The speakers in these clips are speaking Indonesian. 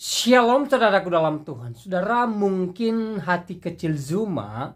Shalom saudaraku dalam Tuhan. Saudara, mungkin hati kecil Zuma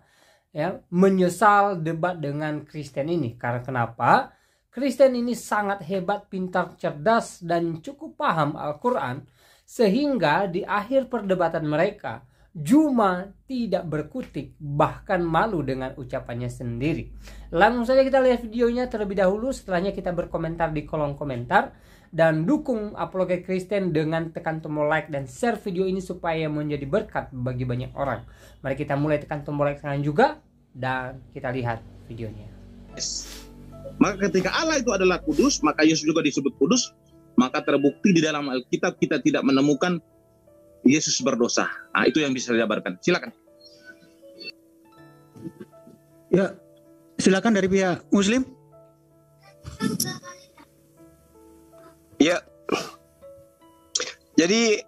menyesal debat dengan Kristen ini. Karena kenapa? Kristen ini sangat hebat, pintar, cerdas, dan cukup paham Al-Quran. Sehingga di akhir perdebatan mereka, Zuma tidak berkutik, bahkan malu dengan ucapannya sendiri. Langsung saja kita lihat videonya terlebih dahulu, setelahnya kita berkomentar di kolom komentar. Dan dukung Apologet Kristen dengan tekan tombol like dan share video ini supaya menjadi berkat bagi banyak orang. Mari kita mulai, tekan tombol like sekarang juga dan kita lihat videonya. Maka ketika Allah itu adalah kudus, maka Yesus juga disebut kudus. Maka terbukti di dalam Alkitab kita tidak menemukan Yesus berdosa. Nah, itu yang bisa dijabarkan. Silakan. Ya, silakan dari pihak Muslim. Ya, jadi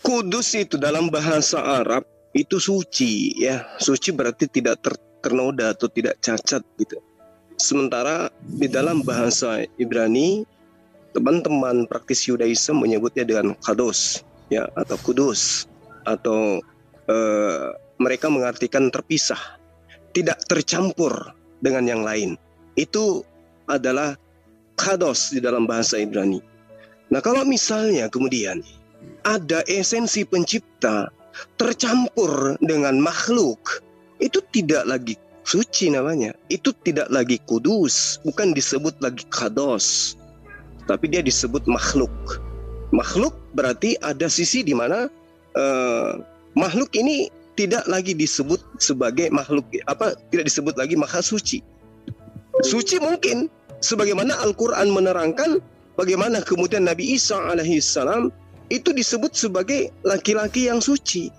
kudus itu dalam bahasa Arab itu suci, ya. Suci berarti tidak ternoda atau tidak cacat gitu. Sementara di dalam bahasa Ibrani, teman-teman praktis Yudaism menyebutnya dengan kados, ya, atau kudus, atau mereka mengartikan terpisah, tidak tercampur dengan yang lain. Itu adalah kados di dalam bahasa Ibrani. Nah, kalau misalnya kemudian ada esensi pencipta tercampur dengan makhluk, itu tidak lagi suci namanya. Itu tidak lagi kudus, bukan disebut lagi kados, tapi dia disebut makhluk. Makhluk berarti ada sisi di mana makhluk ini tidak lagi disebut sebagai makhluk, tidak disebut lagi maha suci. Suci mungkin sebagaimana Al-Quran menerangkan bagaimana kemudian Nabi Isa alaihissalam itu disebut sebagai laki-laki yang suci.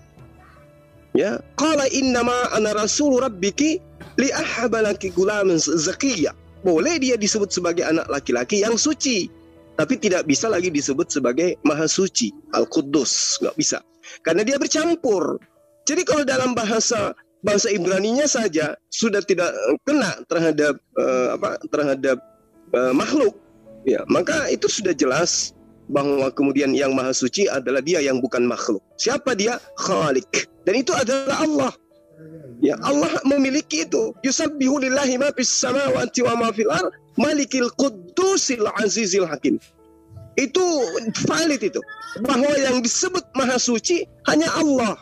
Ya, qala innama ana rasul rabbiki li ahaba laki gulaman zakiyya. Boleh dia disebut sebagai anak laki-laki yang suci, tapi tidak bisa lagi disebut sebagai maha suci, Al-Quddus, nggak bisa. Karena dia bercampur. Jadi kalau dalam bahasa Ibraninya saja sudah tidak kena terhadap makhluk, ya, maka itu sudah jelas bahwa kemudian yang maha suci adalah dia yang bukan makhluk. Siapa dia? Khalik. Dan itu adalah Allah. Ya, Allah memiliki itu. Yusabbihu lillahi ma fis samawati wa ma fil ard, malikil quddusil azizil hakim. Itu valid itu. Bahwa yang disebut maha suci hanya Allah.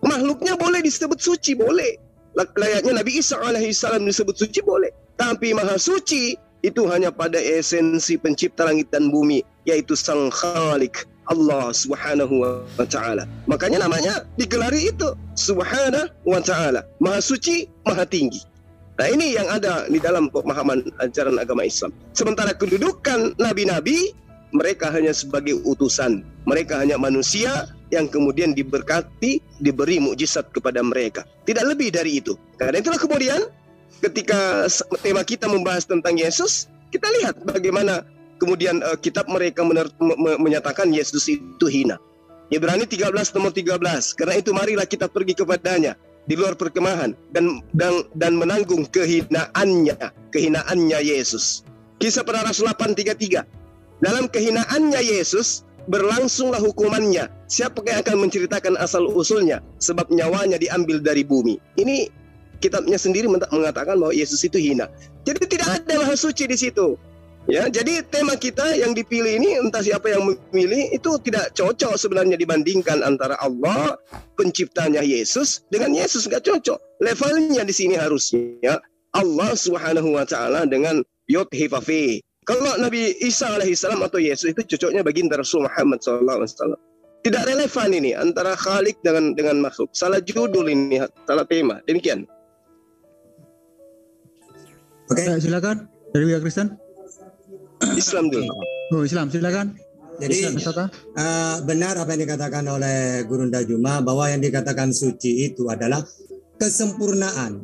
Makhluknya boleh disebut suci, boleh. Layaknya Nabi Isa alaihissalam disebut suci, boleh. Tapi maha suci itu hanya pada esensi pencipta langit dan bumi, yaitu Sang Khalik, Allah Subhanahu wa Ta'ala. Makanya namanya digelari itu Subhanahu wa Ta'ala, maha suci, maha tinggi. Nah, ini yang ada di dalam pemahaman ajaran agama Islam. Sementara kedudukan nabi-nabi, mereka hanya sebagai utusan, mereka hanya manusia yang kemudian diberkati, diberi mukjizat kepada mereka. Tidak lebih dari itu. Karena itulah kemudian ketika tema kita membahas tentang Yesus, kita lihat bagaimana kemudian kitab mereka menyatakan Yesus itu hina. Ibrani 13 nomor 13. Karena itu marilah kita pergi kepadanya di luar perkemahan dan menanggung kehinaannya Yesus. Kisah para Rasul 8:33. Dalam kehinaannya Yesus berlangsunglah hukumannya. Siapa yang akan menceritakan asal usulnya? Sebab nyawanya diambil dari bumi. Ini kitabnya sendiri mengatakan bahwa Yesus itu hina. Jadi tidak ada maha suci di situ. Ya, jadi tema kita yang dipilih ini, entah siapa yang memilih, itu tidak cocok sebenarnya dibandingkan antara Allah penciptanya Yesus dengan Yesus, nggak cocok. Levelnya di sini harusnya Allah Subhanahu wa Ta'ala dengan Yod He Vav He. Kalau Nabi Isa alaihissalam atau Yesus itu cocoknya baginda Rasul Muhammad SAW. Tidak relevan ini antara Khalik dengan makhluk. Salah judul ini, salah tema. Demikian. Oke, silakan dari pihak Kristen. Islam dulu. Oh, Islam, silakan. Jadi benar apa yang dikatakan oleh Gurunda Zuma, bahwa yang dikatakan suci itu adalah kesempurnaan.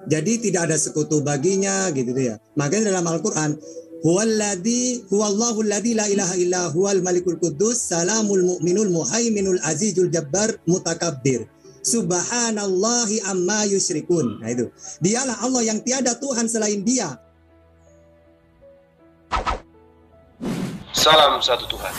Jadi tidak ada sekutu baginya, gitu ya. Makanya dalam Al-Quran, huwallahu alladzi la ilaha illa huwal malikul quddus salamul mu'minul muhaiminul azizul jabbar mutakabbir. Subhanallahi amma yusyrikun. Nah itu. Dialah Allah yang tiada Tuhan selain Dia. Salam satu Tuhan.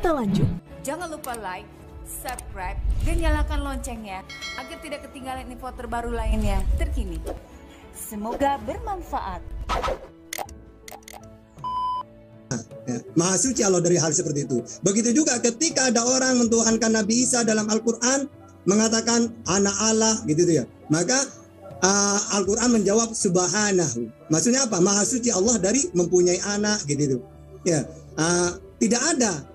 Kita lanjut. Jangan lupa like, subscribe, dan nyalakan loncengnya agar tidak ketinggalan info terbaru lainnya terkini. Semoga bermanfaat. Maha suci Allah dari hal seperti itu. Begitu juga ketika ada orang mentuhankan Nabi Isa dalam Al-Quran, mengatakan anak Allah gitu ya. Maka Al-Quran menjawab subhanahu. Maksudnya apa? Maha suci Allah dari mempunyai anak gitu. Ya, tidak ada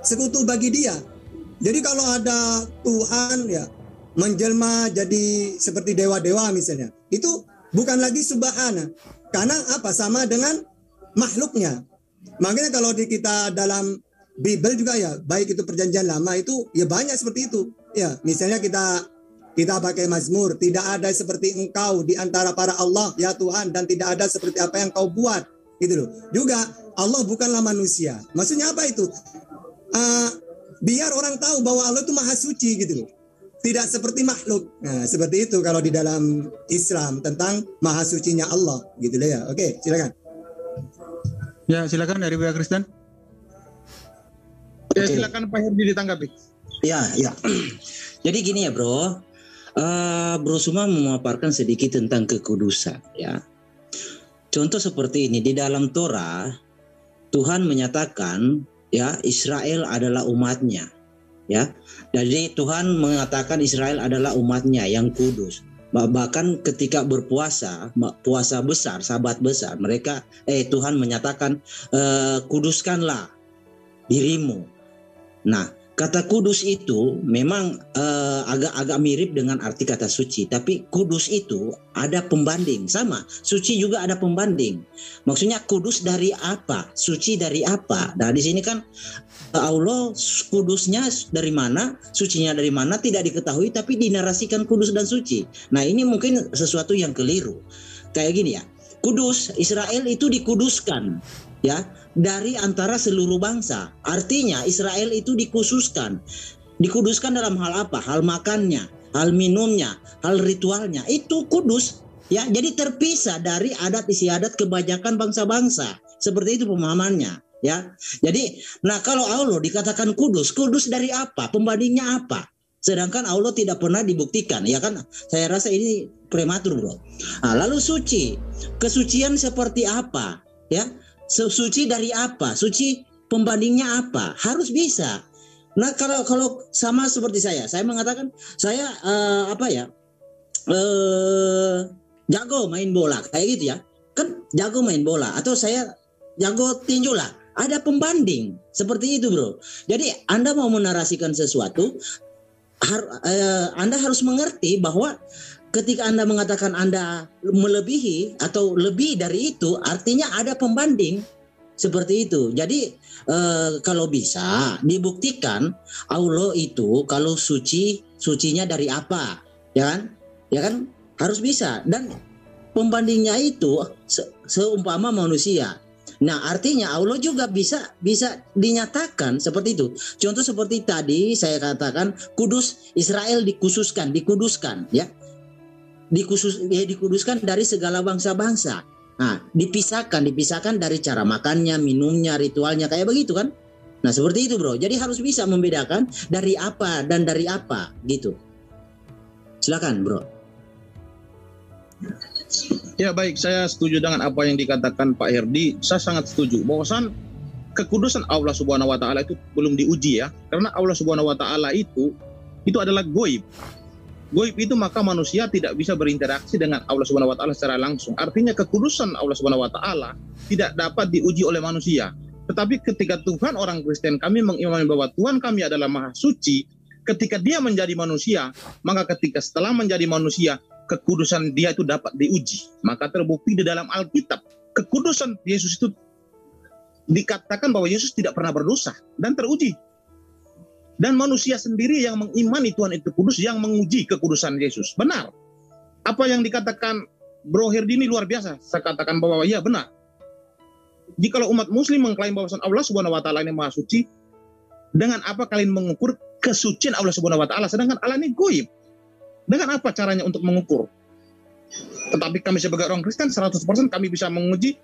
sekutu bagi dia. Jadi kalau ada Tuhan ya menjelma jadi seperti dewa-dewa misalnya, itu bukan lagi subhana. Karena apa? Sama dengan makhluknya. Makanya kalau di kita dalam Bible juga ya, baik itu perjanjian lama itu ya banyak seperti itu. Ya, misalnya kita pakai Mazmur, tidak ada seperti engkau di antara para Allah ya Tuhan, dan tidak ada seperti apa yang kau buat. Gitu loh. Juga Allah bukanlah manusia. Maksudnya apa itu? Biar orang tahu bahwa Allah itu maha suci gitu loh. Tidak seperti makhluk. Nah, seperti itu kalau di dalam Islam tentang maha sucinya Allah gitu loh ya. Oke, silakan. Ya, silakan dari pihak Kristen. Ya, silakan Pak Herdi ditanggapi. Ya. Jadi gini ya, Bro. Bro Suma memaparkan sedikit tentang kekudusan ya. Contoh seperti ini di dalam Torah, Tuhan menyatakan ya Israel adalah umatnya ya. Jadi Tuhan mengatakan Israel adalah umatnya yang kudus. Bahkan ketika berpuasa, puasa besar, sabat besar, mereka Tuhan menyatakan kuduskanlah dirimu. Nah, kata kudus itu memang agak mirip dengan arti kata suci, tapi kudus itu ada pembanding, sama suci juga ada pembanding. Maksudnya kudus dari apa, suci dari apa? Nah di sini kan Allah kudusnya dari mana, sucinya dari mana tidak diketahui, tapi dinarasikan kudus dan suci. Nah ini mungkin sesuatu yang keliru. Kayak gini ya, kudus Israel itu dikuduskan ya dari antara seluruh bangsa. Artinya Israel itu dikhususkan. Dikuduskan dalam hal apa? Hal makannya, hal minumnya, hal ritualnya. Itu kudus. Ya, jadi terpisah dari adat istiadat kebanyakan bangsa-bangsa. Seperti itu pemahamannya. Ya, jadi, nah kalau Allah dikatakan kudus, kudus dari apa? Pembandingnya apa? Sedangkan Allah tidak pernah dibuktikan, ya kan? Saya rasa ini prematur, bro. Nah, lalu suci, kesucian seperti apa? Ya, suci dari apa? Suci pembandingnya apa? Harus bisa. Nah, kalau sama seperti saya mengatakan saya jago main bola kayak gitu ya. Kan jago main bola atau saya jago tinju lah. Ada pembanding seperti itu, bro. Jadi Anda mau menarasikan sesuatu, Anda harus mengerti bahwa ketika Anda mengatakan Anda melebihi atau lebih dari itu, artinya ada pembanding seperti itu. Jadi kalau bisa dibuktikan Allah itu kalau sucinya dari apa, ya kan harus bisa, dan pembandingnya itu seumpama manusia. Nah artinya Allah juga bisa dinyatakan seperti itu. Contoh seperti tadi saya katakan kudus, Israel dikuduskan ya. Dikuduskan dari segala bangsa-bangsa. Nah, dipisahkan dari cara makannya, minumnya, ritualnya kayak begitu kan? Nah, seperti itu, bro. Jadi harus bisa membedakan dari apa dan dari apa gitu. Silakan, bro. Ya baik, saya setuju dengan apa yang dikatakan Pak Herdi. Saya sangat setuju bahwasan kekudusan Allah Subhanahu wa taala itu belum diuji ya. Karena Allah Subhanahu wa taala itu adalah goib. Goib itu maka manusia tidak bisa berinteraksi dengan Allah Subhanahu wa taala secara langsung. Artinya kekudusan Allah Subhanahu wa taala tidak dapat diuji oleh manusia. Tetapi ketika Tuhan, orang Kristen kami mengimani bahwa Tuhan kami adalah Maha Suci, ketika Dia menjadi manusia, maka ketika setelah menjadi manusia, kekudusan Dia itu dapat diuji. Maka terbukti di dalam Alkitab, kekudusan Yesus itu dikatakan bahwa Yesus tidak pernah berdosa dan teruji. Dan manusia sendiri yang mengimani Tuhan itu kudus, yang menguji kekudusan Yesus. Benar. Apa yang dikatakan Bro Herdi ini luar biasa. Saya katakan bahwa ya benar. Jikalau umat muslim mengklaim bahwa Allah Subhanahu wa taala ini Maha Suci, dengan apa kalian mengukur kesucian Allah Subhanahu wa taala, sedangkan Allah ini goib? Dengan apa caranya untuk mengukur? Tetapi kami sebagai orang Kristen 100% kami bisa menguji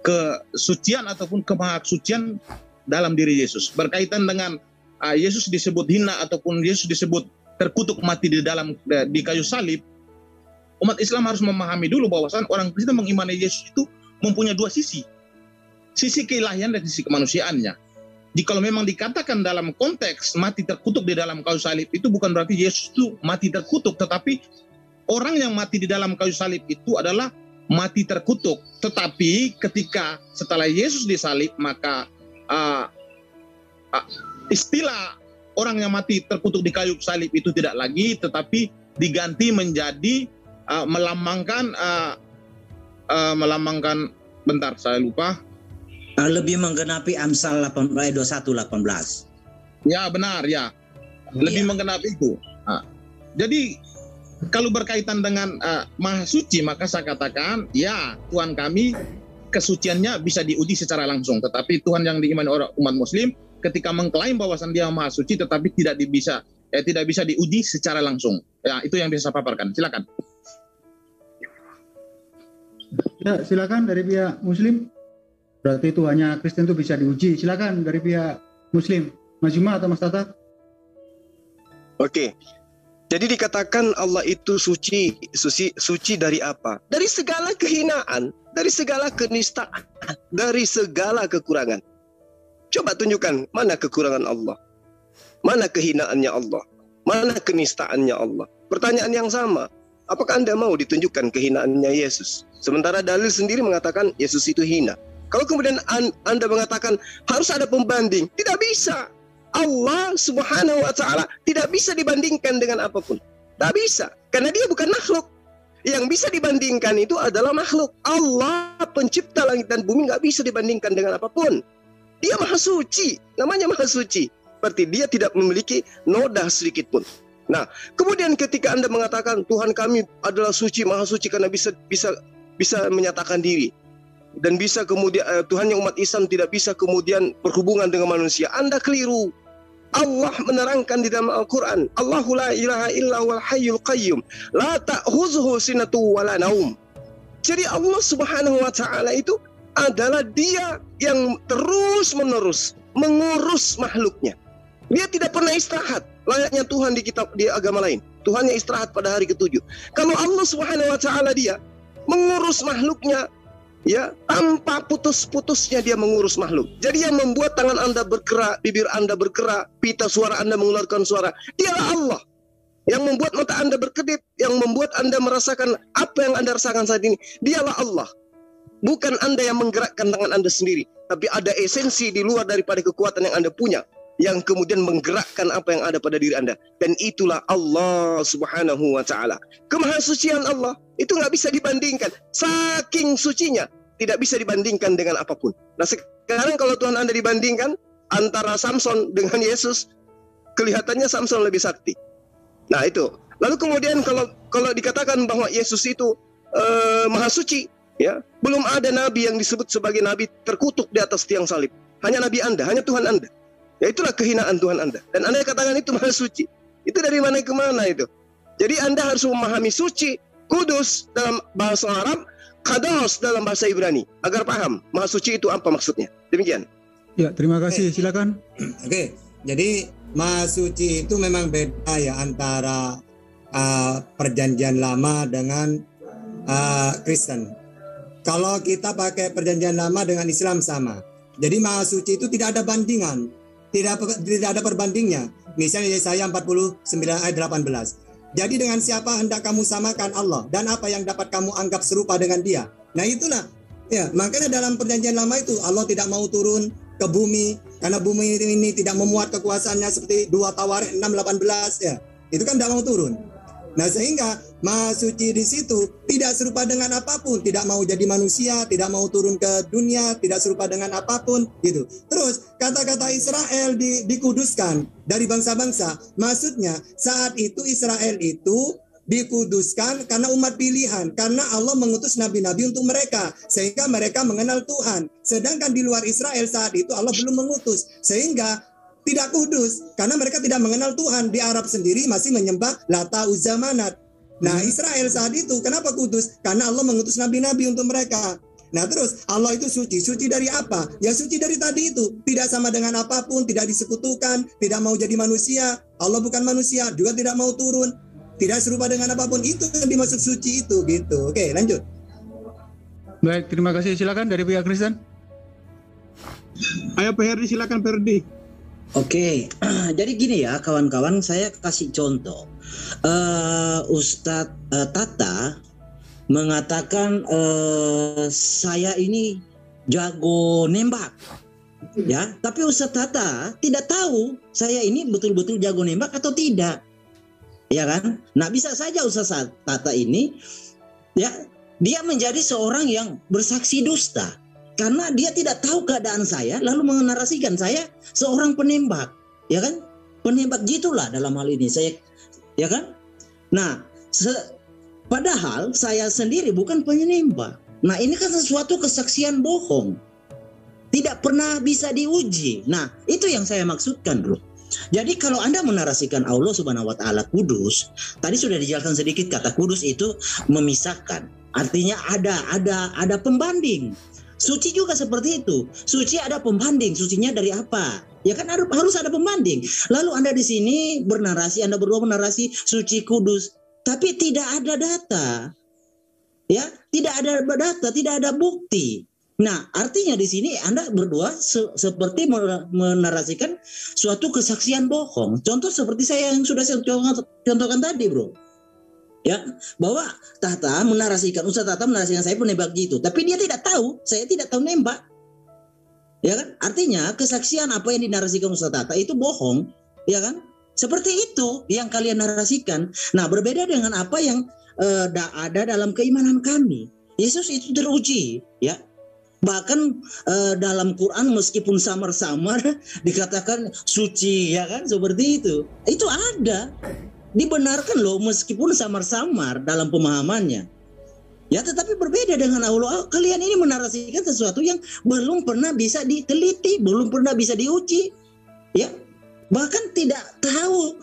kesucian ataupun kemahasucian dalam diri Yesus. Berkaitan dengan Yesus disebut hina ataupun Yesus disebut terkutuk mati di kayu salib, umat Islam harus memahami dulu bahwasan orang Kristen mengimani Yesus itu mempunyai dua sisi. Sisi keilahian dan sisi kemanusiaannya. Jadi kalau memang dikatakan dalam konteks mati terkutuk di dalam kayu salib, itu bukan berarti Yesus itu mati terkutuk, tetapi orang yang mati di dalam kayu salib itu adalah mati terkutuk. Tetapi ketika setelah Yesus disalib, maka istilah orang yang mati terkutuk di kayu salib itu tidak lagi, tetapi diganti menjadi melambangkan bentar saya lupa. Lebih menggenapi Amsal 21:18. Ya benar ya, lebih menggenapi itu. Jadi kalau berkaitan dengan Maha Suci, maka saya katakan ya, Tuhan kami kesuciannya bisa diuji secara langsung. Tetapi Tuhan yang diimani orang umat Muslim ketika mengklaim bahwasan Dia Maha Suci, tetapi tidak bisa diuji secara langsung. Ya, itu yang bisa saya paparkan. Silakan. Ya, silakan dari pihak Muslim. Berarti itu hanya Kristen itu bisa diuji. Silakan dari pihak Muslim, Mas Juma atau Mas Tata. Oke. Jadi dikatakan Allah itu suci dari apa? Dari segala kehinaan, dari segala kenistaan, dari segala kekurangan. Coba tunjukkan mana kekurangan Allah, mana kehinaannya Allah, mana kenistaannya Allah. Pertanyaan yang sama, apakah Anda mau ditunjukkan kehinaannya Yesus? Sementara dalil sendiri mengatakan Yesus itu hina. Kalau kemudian Anda mengatakan harus ada pembanding, tidak bisa. Allah Subhanahu wa Ta'ala tidak bisa dibandingkan dengan apapun. Tak bisa, karena Dia bukan makhluk. Yang bisa dibandingkan itu adalah makhluk. Allah pencipta langit dan bumi nggak bisa dibandingkan dengan apapun. Dia Maha Suci, namanya Maha Suci. Berarti Dia tidak memiliki noda sedikit pun. Nah, kemudian ketika Anda mengatakan Tuhan kami adalah suci, Maha Suci karena bisa menyatakan diri. Dan bisa kemudian Tuhan yang umat Islam tidak bisa kemudian berhubungan dengan manusia, Anda keliru. Allah menerangkan di dalam Al-Quran, Allahu la ilaha illa wal hayyul qayyum la ta'khuzuhu sinatu wala naum. Jadi Allah Subhanahu wa Ta'ala itu adalah Dia yang terus menerus mengurus makhluknya. Dia tidak pernah istirahat, layaknya Tuhan di agama lain. Tuhan yang istirahat pada hari ke-7. Kalau Allah Subhanahu wa Ta'ala Dia mengurus makhluknya, ya, tanpa putus-putusnya Dia mengurus makhluk. Jadi yang membuat tangan Anda bergerak, bibir Anda bergerak, pita suara Anda mengeluarkan suara, Dialah Allah. Yang membuat mata Anda berkedip, yang membuat Anda merasakan apa yang Anda rasakan saat ini, Dialah Allah. Bukan Anda yang menggerakkan tangan Anda sendiri, tapi ada esensi di luar daripada kekuatan yang Anda punya, yang kemudian menggerakkan apa yang ada pada diri Anda. Dan itulah Allah Subhanahu wa Ta'ala. Kemahasucian Allah itu nggak bisa dibandingkan. Saking sucinya, tidak bisa dibandingkan dengan apapun. Nah sekarang kalau Tuhan Anda dibandingkan antara Samson dengan Yesus, kelihatannya Samson lebih sakti. Nah itu. Lalu kemudian kalau dikatakan bahwa Yesus itu Maha Suci, ya, belum ada nabi yang disebut sebagai nabi terkutuk di atas tiang salib. Hanya nabi Anda, hanya Tuhan Anda. Ya itulah kehinaan Tuhan Anda. Dan Anda katakan itu Maha Suci. Itu dari mana ke mana itu? Jadi Anda harus memahami suci, kudus dalam bahasa Arab, kados dalam bahasa Ibrani, agar paham Maha Suci itu apa maksudnya. Demikian. Ya, terima kasih. Silakan. Oke, jadi Maha Suci itu memang beda ya antara perjanjian lama dengan Kristen. Kalau kita pakai perjanjian lama dengan Islam sama. Jadi Maha Suci itu tidak ada bandingan. Tidak ada perbandingnya. Misalnya Yesaya 49 ayat 18. Jadi dengan siapa hendak kamu samakan Allah, dan apa yang dapat kamu anggap serupa dengan Dia. Nah itulah. Ya, makanya dalam perjanjian lama itu Allah tidak mau turun ke bumi karena bumi ini tidak memuat kekuasaannya seperti 2 Tawarik 6:18 ya. Itu kan tidak mau turun. Nah sehingga Maha Suci di situ tidak serupa dengan apapun, tidak mau jadi manusia, tidak mau turun ke dunia, tidak serupa dengan apapun gitu. Terus kata-kata Israel dikuduskan dari bangsa-bangsa, maksudnya saat itu Israel itu dikuduskan karena umat pilihan, karena Allah mengutus nabi-nabi untuk mereka sehingga mereka mengenal Tuhan. Sedangkan di luar Israel saat itu Allah belum mengutus, sehingga tidak kudus karena mereka tidak mengenal Tuhan. Di Arab sendiri masih menyembah Lata, Uzza, Manat. Nah Israel saat itu kenapa kudus? Karena Allah mengutus nabi-nabi untuk mereka. Nah terus Allah itu suci. Suci dari apa? Ya suci dari tadi itu. Tidak sama dengan apapun, tidak disekutukan, tidak mau jadi manusia. Allah bukan manusia, juga tidak mau turun. Tidak serupa dengan apapun. Itu yang dimaksud suci itu gitu. Oke, lanjut. Baik, terima kasih. Silakan dari pihak Kristen. Ayo Pak Herdi, silakan Pak Herdi. Oke, jadi gini ya kawan-kawan, saya kasih contoh. Ustadz Tata mengatakan saya ini jago nembak, ya. Tapi Ustadz Tata tidak tahu saya ini betul-betul jago nembak atau tidak, ya kan? Nah bisa saja Ustadz Tata ini, ya, dia menjadi seorang yang bersaksi dusta. Karena dia tidak tahu keadaan saya, lalu menarasikan saya seorang penembak, ya kan? Penembak gitulah dalam hal ini saya, ya kan? Nah, padahal saya sendiri bukan penembak. Nah, ini kan sesuatu kesaksian bohong, tidak pernah bisa diuji. Nah, itu yang saya maksudkan, bro. Jadi kalau Anda menarasikan Allah Subhanahu Wa Taala kudus, tadi sudah dijelaskan sedikit kata kudus itu memisahkan, artinya ada pembanding. Suci juga seperti itu. Suci ada pembanding. Sucinya dari apa? Ya kan harus ada pembanding. Lalu Anda di sini bernarasi, Anda berdua menarasi suci kudus, tapi tidak ada data. Ya, tidak ada data, tidak ada bukti. Nah, artinya di sini Anda berdua seperti menarasikan suatu kesaksian bohong. Contoh seperti saya yang sudah saya contohkan tadi, bro. Ya, bahwa Ustadz Tata menarasikan saya penembak gitu, tapi dia tidak tahu, saya tidak tahu nembak. Ya kan? Artinya kesaksian apa yang dinarasikan Ustadz Tata itu bohong, ya kan? Seperti itu yang kalian narasikan. Nah, berbeda dengan apa yang ada dalam keimanan kami. Yesus itu teruji, ya. Bahkan dalam Quran meskipun samar-samar dikatakan suci, ya kan? Seperti itu. Itu ada. Dibenarkan loh meskipun samar-samar dalam pemahamannya. Ya, tetapi berbeda dengan Allah. Kalian ini menarasikan sesuatu yang belum pernah bisa diteliti, belum pernah bisa diuji. Ya. Bahkan tidak tahu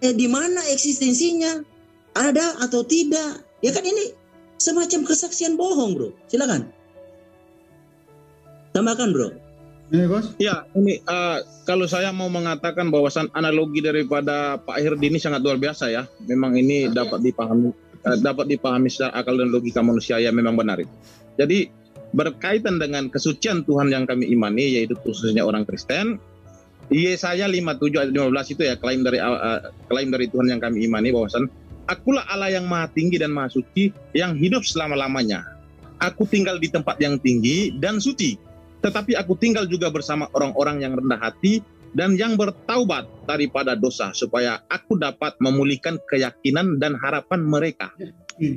di mana eksistensinya, ada atau tidak. Ya kan ini semacam kesaksian bohong, bro. Silakan. Tambahkan, bro. Ini bos. Ya, ini kalau saya mau mengatakan bahwasan analogi daripada Pak Herdi ini sangat luar biasa ya. Memang ini dapat dipahami secara akal dan logika manusia yang memang benar itu. Jadi berkaitan dengan kesucian Tuhan yang kami imani, yaitu khususnya orang Kristen, Yesaya 57 ayat 15 itu ya klaim dari Tuhan yang kami imani bahwasan Akulah Allah yang maha tinggi dan maha suci yang hidup selama-lamanya. Aku tinggal di tempat yang tinggi dan suci. Tetapi aku tinggal juga bersama orang-orang yang rendah hati dan yang bertaubat daripada dosa, supaya aku dapat memulihkan keyakinan dan harapan mereka.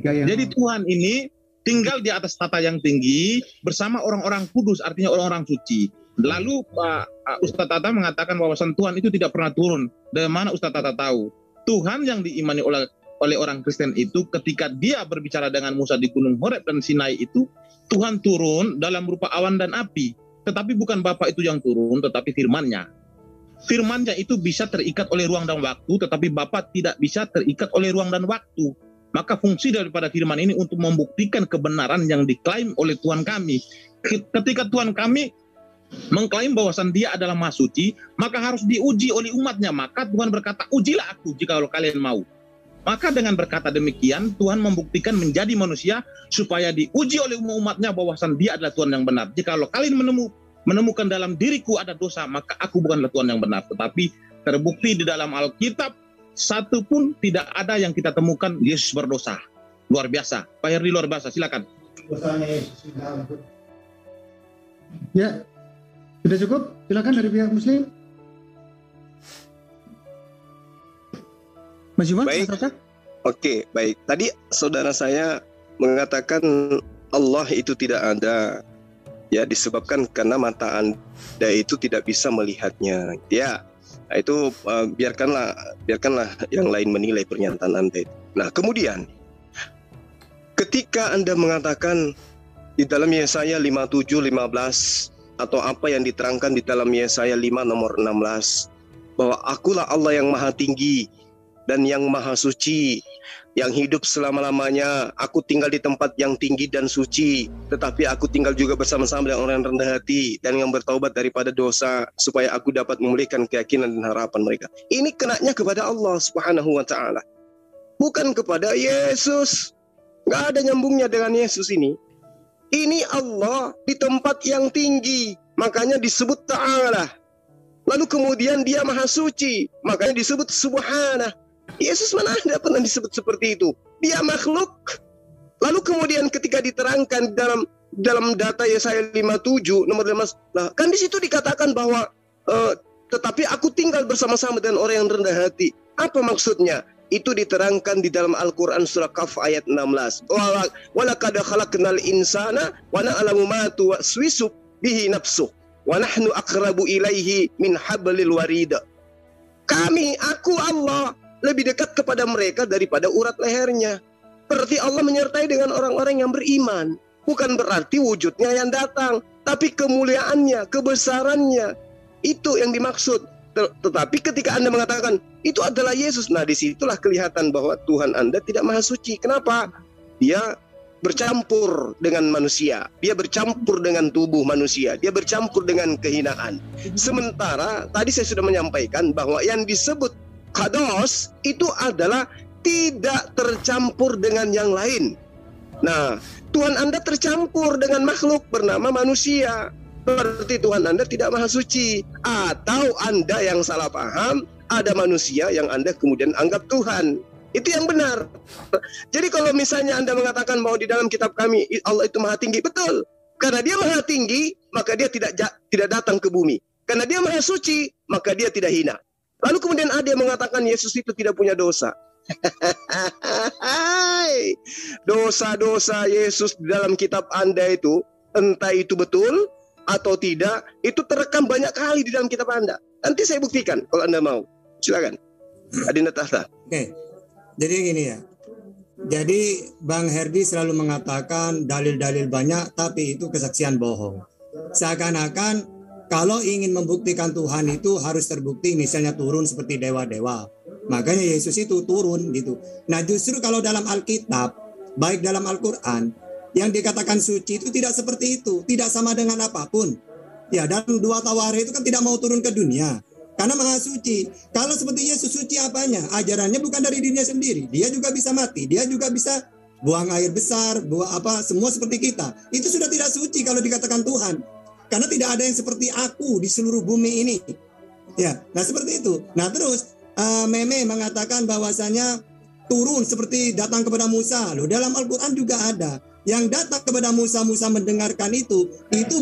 Jadi Tuhan ini tinggal di atas tata yang tinggi bersama orang-orang kudus, artinya orang-orang suci. Lalu Ustadz Tata mengatakan bahwasan Tuhan itu tidak pernah turun. Dari mana Ustadz Tata tahu? Tuhan yang diimani oleh orang Kristen itu ketika dia berbicara dengan Musa di Gunung Horeb dan Sinai itu, Tuhan turun dalam rupa awan dan api. Tetapi bukan Bapa itu yang turun, tetapi firman-Nya. Firman-Nya itu bisa terikat oleh ruang dan waktu, tetapi Bapa tidak bisa terikat oleh ruang dan waktu. Maka fungsi daripada firman ini untuk membuktikan kebenaran yang diklaim oleh Tuhan kami. Ketika Tuhan kami mengklaim bahwasan Dia adalah Maha Suci, maka harus diuji oleh umat-Nya. Maka Tuhan berkata, ujilah aku jika kalian mau. Maka dengan berkata demikian, Tuhan membuktikan menjadi manusia supaya diuji oleh umat-Nya bahwasan Dia adalah Tuhan yang benar. Jika kalian menemukan dalam diriku ada dosa, maka aku bukanlah Tuhan yang benar. Tetapi terbukti di dalam Alkitab, satu pun tidak ada yang kita temukan Yesus berdosa. Luar biasa. Pak Herdi luar biasa, silakan. Ya, sudah cukup. Silakan dari pihak Muslim. Mas Jumat, baik. Oke, baik. Tadi saudara saya mengatakan Allah itu tidak ada, ya disebabkan karena mata Anda itu tidak bisa melihatnya. Ya, itu biarkanlah yang lain menilai pernyataan Anda itu. Nah, kemudian ketika Anda mengatakan di dalam Yesaya 57:15 atau apa yang diterangkan di dalam Yesaya 5 nomor 16 bahwa akulah Allah yang maha tinggi dan yang maha suci yang hidup selama-lamanya. Aku tinggal di tempat yang tinggi dan suci, tetapi aku tinggal juga bersama-sama dengan orang yang rendah hati dan yang bertaubat daripada dosa, supaya aku dapat memulihkan keyakinan dan harapan mereka. Ini kenanya kepada Allah Subhanahu wa Ta'ala, bukan kepada Yesus. Gak ada nyambungnya dengan Yesus ini. Ini Allah di tempat yang tinggi, makanya disebut Ta'ala. Lalu kemudian dia maha suci, makanya disebut Subhanah. Yesus mana ada pernah disebut seperti itu. Dia makhluk. Lalu kemudian ketika diterangkan dalam data Yesaya 57 nomor 15, kan di situ dikatakan bahwa tetapi aku tinggal bersama-sama dengan orang yang rendah hati. Apa maksudnya? Itu diterangkan di dalam Al-Quran surah Kahf ayat 16. Walaqad khalaqnal insana wa na'lamu ma tuwaswisu bihi nafsuh wa nahnu aqrabu ilaihi min hablil warid. Aku Allah lebih dekat kepada mereka daripada urat lehernya. Berarti Allah menyertai dengan orang-orang yang beriman. Bukan berarti wujudnya yang datang, tapi kemuliaannya, kebesarannya. Itu yang dimaksud. Tetapi ketika Anda mengatakan itu adalah Yesus, nah disitulah kelihatan bahwa Tuhan Anda tidak maha suci. Kenapa? Dia bercampur dengan manusia, dia bercampur dengan tubuh manusia, dia bercampur dengan kehinaan. Sementara tadi saya sudah menyampaikan bahwa yang disebut Qados itu adalah tidak tercampur dengan yang lain. Nah, Tuhan Anda tercampur dengan makhluk bernama manusia. Berarti Tuhan Anda tidak maha suci. Atau Anda yang salah paham, ada manusia yang Anda kemudian anggap Tuhan. Itu yang benar. Jadi kalau misalnya Anda mengatakan bahwa di dalam kitab kami Allah itu maha tinggi, betul. Karena dia maha tinggi, maka dia tidak datang ke bumi. Karena dia maha suci, maka dia tidak hina. Lalu kemudian ada yang mengatakan Yesus itu tidak punya dosa. Dosa-dosa Yesus di dalam kitab Anda itu, entah itu betul atau tidak, itu terekam banyak kali di dalam kitab Anda. Nanti saya buktikan kalau Anda mau. Silakan. Adinda Tahta. Oke. Jadi gini ya. Jadi Bang Herdi selalu mengatakan dalil-dalil banyak, tapi itu kesaksian bohong. Seakan-akan kalau ingin membuktikan Tuhan itu harus terbukti misalnya turun seperti dewa-dewa. Makanya Yesus itu turun gitu. Nah justru kalau dalam Alkitab, baik dalam Al-Quran, yang dikatakan suci itu tidak seperti itu. Tidak sama dengan apapun. Ya, dan dua tawari itu kan tidak mau turun ke dunia. Karena maha suci. Kalau seperti Yesus suci apanya? Ajarannya bukan dari dirinya sendiri. Dia juga bisa mati. Dia juga bisa buang air besar, buang apa, semua seperti kita. Itu sudah tidak suci kalau dikatakan Tuhan. Karena tidak ada yang seperti aku di seluruh bumi ini. Ya, nah seperti itu. Nah terus Meme mengatakan bahwasanya turun seperti datang kepada Musa. Loh, dalam Al-Quran juga ada. Yang datang kepada Musa mendengarkan itu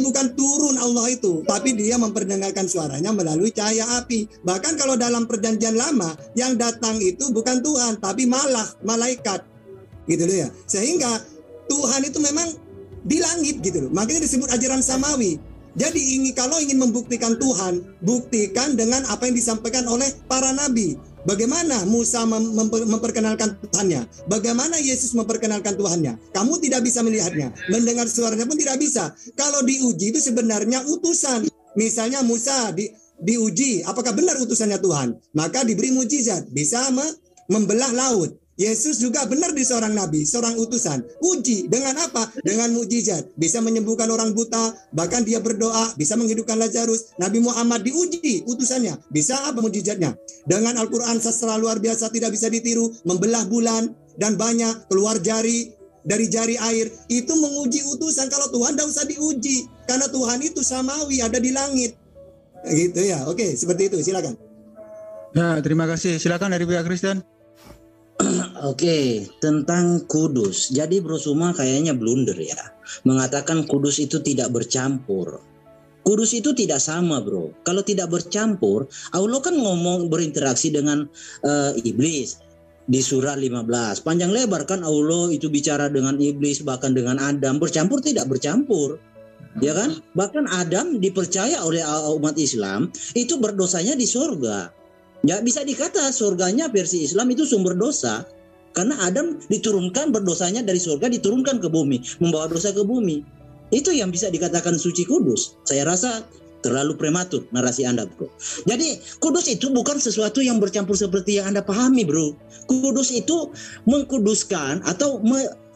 bukan turun Allah itu, tapi dia memperdengarkan suaranya melalui cahaya api. Bahkan kalau dalam perjanjian lama, yang datang itu bukan Tuhan, tapi malaikat. Gitu loh ya. Sehingga Tuhan itu memang di langit gitu loh. Makanya disebut ajaran samawi. Jadi kalau ingin membuktikan Tuhan, buktikan dengan apa yang disampaikan oleh para nabi. Bagaimana Musa memperkenalkan Tuhannya? Bagaimana Yesus memperkenalkan Tuhannya? Kamu tidak bisa melihatnya. Mendengar suaranya pun tidak bisa. Kalau diuji itu sebenarnya utusan. Misalnya Musa diuji, apakah benar utusannya Tuhan? Maka diberi mujizat, bisa membelah laut. Yesus juga benar di seorang nabi, seorang utusan. Uji dengan apa? Dengan mujizat. Bisa menyembuhkan orang buta, bahkan dia berdoa, bisa menghidupkan Lazarus. Nabi Muhammad diuji utusannya. Bisa apa mujizatnya? Dengan Al-Quran sastra luar biasa tidak bisa ditiru, membelah bulan dan banyak, keluar jari dari jari air. Itu menguji utusan. Kalau Tuhan tidak usah diuji, karena Tuhan itu samawi, ada di langit. Gitu ya. Oke, seperti itu. Silakan. Ya, terima kasih. Silakan dari pihak Kristen. Oke, tentang kudus. Jadi Bro Suma kayaknya blunder ya. Mengatakan kudus itu tidak bercampur. Kudus itu tidak sama bro. Kalau tidak bercampur, Allah kan ngomong berinteraksi dengan iblis. Di surah 15. Panjang lebar kan Allah itu bicara dengan iblis, bahkan dengan Adam. Bercampur tidak bercampur. Ya kan? Bahkan Adam dipercaya oleh umat Islam itu berdosanya di surga. Ya bisa dikata surganya versi Islam itu sumber dosa. Karena Adam diturunkan berdosanya dari surga diturunkan ke bumi. Membawa dosa ke bumi. Itu yang bisa dikatakan suci kudus. Saya rasa Terlalu prematur narasi Anda, bro. Jadi kudus itu bukan sesuatu yang bercampur seperti yang Anda pahami, bro. Kudus itu mengkuduskan atau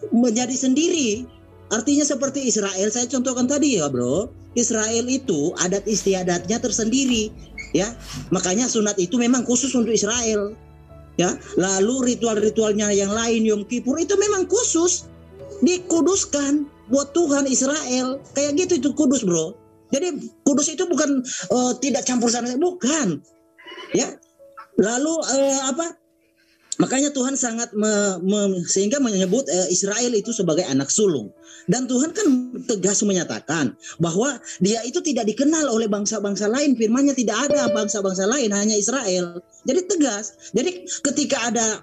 menjadi sendiri. Artinya seperti Israel, saya contohkan tadi ya, bro. Israel itu adat istiadatnya tersendiri, ya. Makanya sunat itu memang khusus untuk Israel, ya. Lalu ritual-ritualnya yang lain, Yom Kippur itu memang khusus dikuduskan buat Tuhan Israel. Kayak gitu itu kudus, bro. Jadi kudus itu bukan tidak campur sana, bukan, ya. Lalu makanya Tuhan sangat sehingga menyebut Israel itu sebagai anak sulung. Dan Tuhan kan tegas menyatakan bahwa dia itu tidak dikenal oleh bangsa-bangsa lain. Firman-Nya tidak ada bangsa-bangsa lain, hanya Israel. Jadi tegas. Jadi ketika ada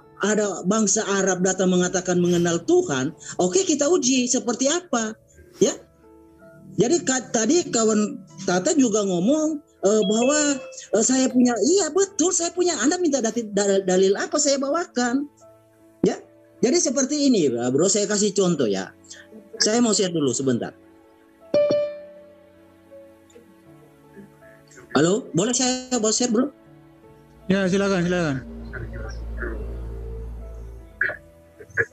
bangsa Arab datang mengatakan mengenal Tuhan, oke, kita uji seperti apa, ya. Jadi tadi kawan Tata juga ngomong bahwa saya punya, iya betul saya punya. Anda minta dalil apa, saya bawakan, ya. Jadi seperti ini, bro, saya kasih contoh ya. Saya mau share dulu sebentar. Halo, boleh saya share, bro? Ya, silakan.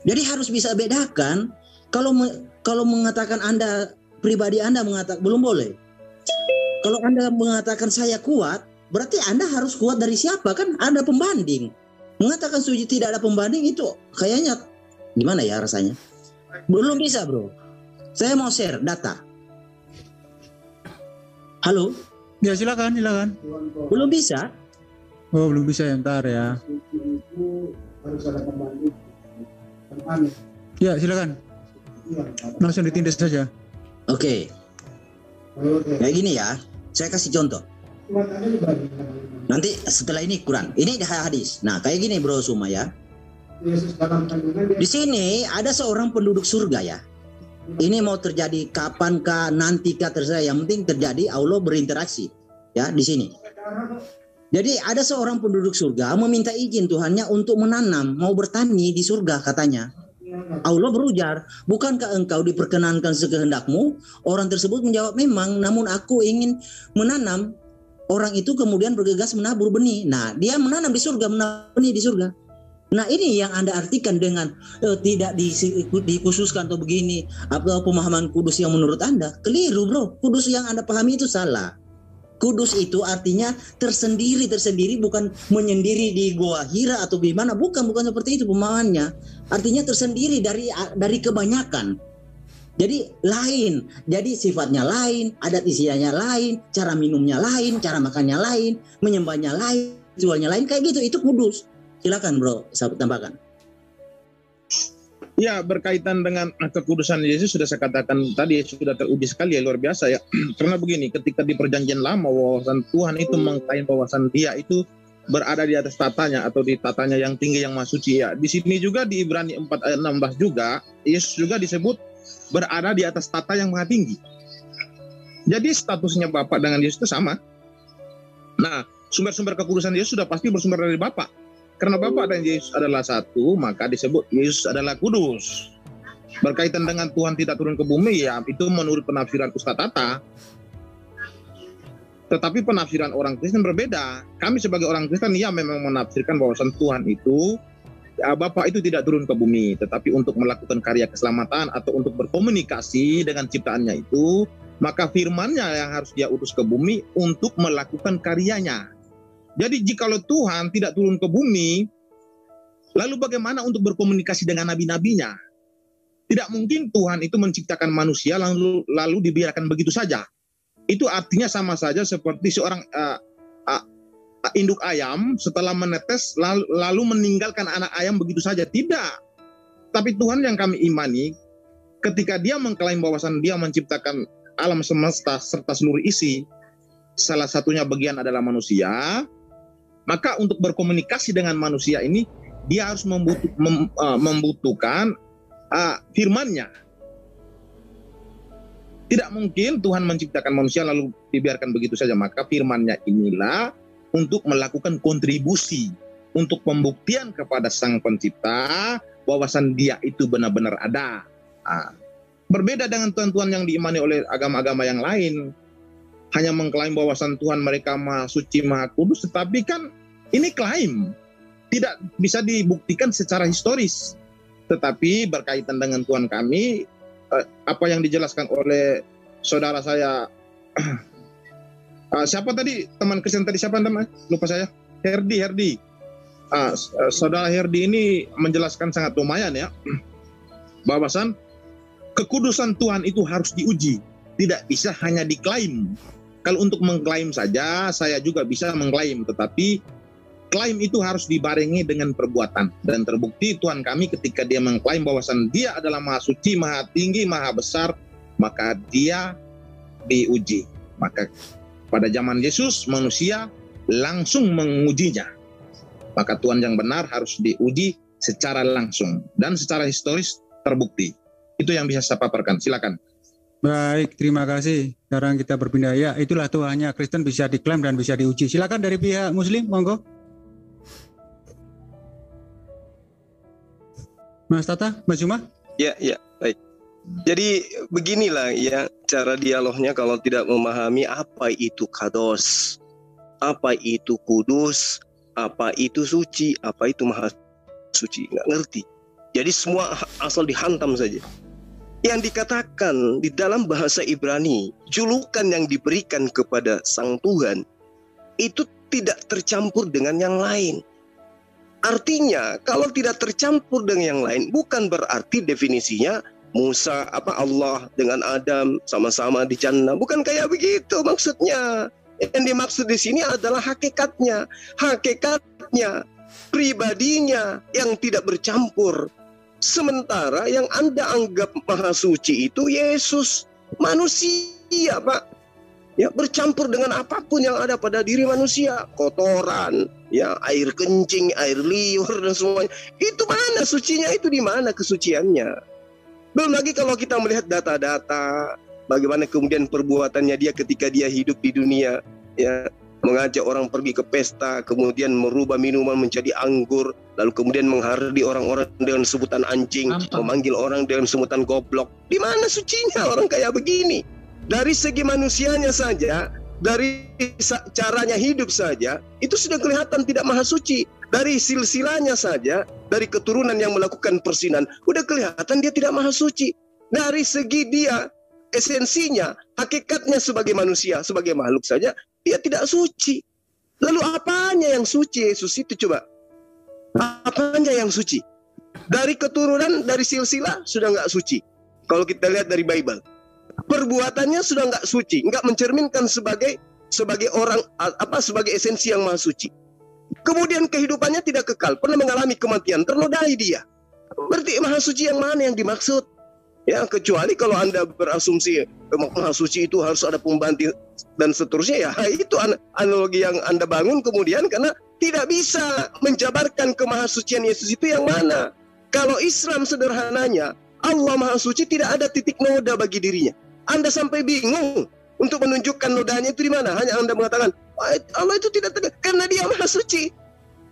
Jadi harus bisa bedakan. Kalau mengatakan Anda pribadi Anda mengatakan belum boleh. Kalau Anda mengatakan saya kuat, berarti Anda harus kuat dari siapa? Kan ada pembanding. Mengatakan suci tidak ada pembanding itu kayaknya gimana ya rasanya? Belum bisa, bro. Saya mau share data. Halo? Ya, silakan. Belum bisa? Oh, belum bisa ya, ntar ya. Ya, silakan. Langsung ditindas saja. Oke. Kayak gini ya, saya kasih contoh. Nanti setelah ini Quran. Ini hadis. Nah, kayak gini, bro Suma ya. Di sini ada seorang penduduk surga ya. Ini mau terjadi kapankah, nantikah, terserah. Yang penting terjadi, Allah berinteraksi ya di sini. Jadi ada seorang penduduk surga meminta izin Tuhannya untuk menanam, mau bertani di surga katanya. Allah berujar, bukankah engkau diperkenankan sekehendakmu? Orang tersebut menjawab, memang, namun aku ingin menanam. Orang itu kemudian bergegas menabur benih. Nah, dia menanam di surga, menabur benih di surga. Nah, ini yang Anda artikan dengan tidak dikhususkan atau begini, atau pemahaman kudus yang menurut Anda keliru, bro. Kudus yang Anda pahami itu salah. Kudus itu artinya tersendiri, bukan menyendiri di Goa Hira atau gimana, bukan seperti itu pemahamannya. Artinya tersendiri dari kebanyakan. Jadi lain, jadi sifatnya lain, adat istiadatnya lain, cara minumnya lain, cara makannya lain, menyembahnya lain, jualnya lain, kayak gitu. Itu kudus. Silakan, bro, saya tambahkan. Ya, berkaitan dengan kekudusan Yesus sudah saya katakan tadi, sudah teruji sekali ya, luar biasa ya. Karena begini, ketika di perjanjian lama wawasan Tuhan itu mengklaim wawasan dia itu berada di atas tatanya atau di tatanya yang tinggi yang maha suci ya. Di sini juga di Ibrani 4 ayat 16 juga Yesus juga disebut berada di atas tata yang maha tinggi. Jadi statusnya Bapa dengan Yesus itu sama. Nah, sumber-sumber kekudusan Yesus sudah pasti bersumber dari Bapa. Karena Bapa dan Yesus adalah satu, maka disebut Yesus adalah kudus. Berkaitan dengan Tuhan tidak turun ke bumi, ya itu menurut penafsiran Ustaz Tata. Tetapi penafsiran orang Kristen berbeda. Kami sebagai orang Kristen, ya memang menafsirkan bahwasan Tuhan itu, ya, Bapa itu tidak turun ke bumi, tetapi untuk melakukan karya keselamatan atau untuk berkomunikasi dengan ciptaannya itu, maka firman-Nya yang harus dia utus ke bumi untuk melakukan karyanya. Jadi jikalau Tuhan tidak turun ke bumi, lalu bagaimana untuk berkomunikasi dengan nabi-nabinya? Tidak mungkin Tuhan itu menciptakan manusia lalu dibiarkan begitu saja. Itu artinya sama saja seperti seorang induk ayam setelah menetes lalu meninggalkan anak ayam begitu saja. Tidak. Tapi Tuhan yang kami imani, ketika dia mengklaim bahwasan dia menciptakan alam semesta serta seluruh isi, salah satunya bagian adalah manusia, maka untuk berkomunikasi dengan manusia ini, dia harus membutuhkan firman-Nya. Tidak mungkin Tuhan menciptakan manusia lalu dibiarkan begitu saja. Maka firman-Nya inilah untuk melakukan kontribusi, untuk pembuktian kepada Sang Pencipta bahwasan dia itu benar-benar ada. Berbeda dengan Tuhan-Tuhan yang diimani oleh agama-agama yang lain. hanya mengklaim bahwasan Tuhan mereka Maha Suci, Maha Kudus, tetapi kan ini klaim, tidak bisa dibuktikan secara historis. Tetapi berkaitan dengan Tuhan kami, apa yang dijelaskan oleh saudara saya, siapa tadi, teman Kristen tadi, siapa namanya? Lupa saya, Herdi. Saudara Herdi ini menjelaskan sangat lumayan ya, bahwasan kekudusan Tuhan itu harus diuji, tidak bisa hanya diklaim. Kalau untuk mengklaim saja, saya juga bisa mengklaim, tetapi klaim itu harus dibarengi dengan perbuatan. Dan terbukti Tuhan kami ketika dia mengklaim bahwasan dia adalah Maha Suci, Maha Tinggi, Maha Besar, maka dia diuji. Maka pada zaman Yesus, manusia langsung mengujinya. Maka Tuhan yang benar harus diuji secara langsung dan secara historis terbukti. Itu yang bisa saya paparkan. Silakan. Baik, terima kasih. Sekarang kita berpindah. Ya, itulah Tuhannya Kristen bisa diklaim dan bisa diuji. Silakan dari pihak Muslim, monggo. Mas Tata, Mas Juma? Ya, baik. Jadi beginilah ya cara dialognya kalau tidak memahami apa itu kados, apa itu kudus, apa itu suci, apa itu maha suci, nggak ngerti. Jadi semua asal dihantam saja. Yang dikatakan di dalam bahasa Ibrani, julukan yang diberikan kepada Sang Tuhan itu tidak tercampur dengan yang lain. Artinya kalau tidak tercampur dengan yang lain, bukan berarti definisinya Musa Allah dengan Adam sama-sama di jannah. Bukan kayak begitu maksudnya. Yang dimaksud di sini adalah hakikatnya, pribadinya yang tidak bercampur. Sementara yang Anda anggap maha suci itu Yesus, manusia, Pak. Ya, bercampur dengan apapun yang ada pada diri manusia, kotoran, ya, air kencing, air liur dan semuanya. Itu mana sucinya? Itu di mana kesuciannya? Belum lagi kalau kita melihat data-data, bagaimana kemudian perbuatannya dia ketika dia hidup di dunia, ya, mengajak orang pergi ke pesta, kemudian merubah minuman menjadi anggur, lalu kemudian menghardi orang-orang dengan sebutan anjing, memanggil orang dengan sebutan goblok. Di mana sucinya orang kayak begini? Dari segi manusianya saja, dari caranya hidup saja, itu sudah kelihatan tidak maha suci. Dari silsilahnya saja, dari keturunan yang melakukan persinan, udah kelihatan dia tidak maha suci. Dari segi dia, esensinya, hakikatnya sebagai manusia, sebagai makhluk saja, dia tidak suci. Lalu apanya yang suci Yesus itu coba? Apanya yang suci? Dari keturunan, dari silsilah sudah nggak suci. Kalau kita lihat dari Bible, perbuatannya sudah nggak suci, nggak mencerminkan sebagai orang sebagai esensi yang maha suci. Kemudian kehidupannya tidak kekal, pernah mengalami kematian, ternodai dia. Berarti maha suci yang mana yang dimaksud? Ya, kecuali kalau Anda berasumsi maha suci itu harus ada pembantu dan seterusnya, ya itu analogi yang Anda bangun kemudian karena tidak bisa menjabarkan kemahasucian Yesus itu yang mana. Kalau Islam sederhananya, Allah maha suci, tidak ada titik noda bagi dirinya. Anda sampai bingung untuk menunjukkan nodanya itu di mana. Hanya Anda mengatakan Allah itu tidak tegak karena dia maha suci.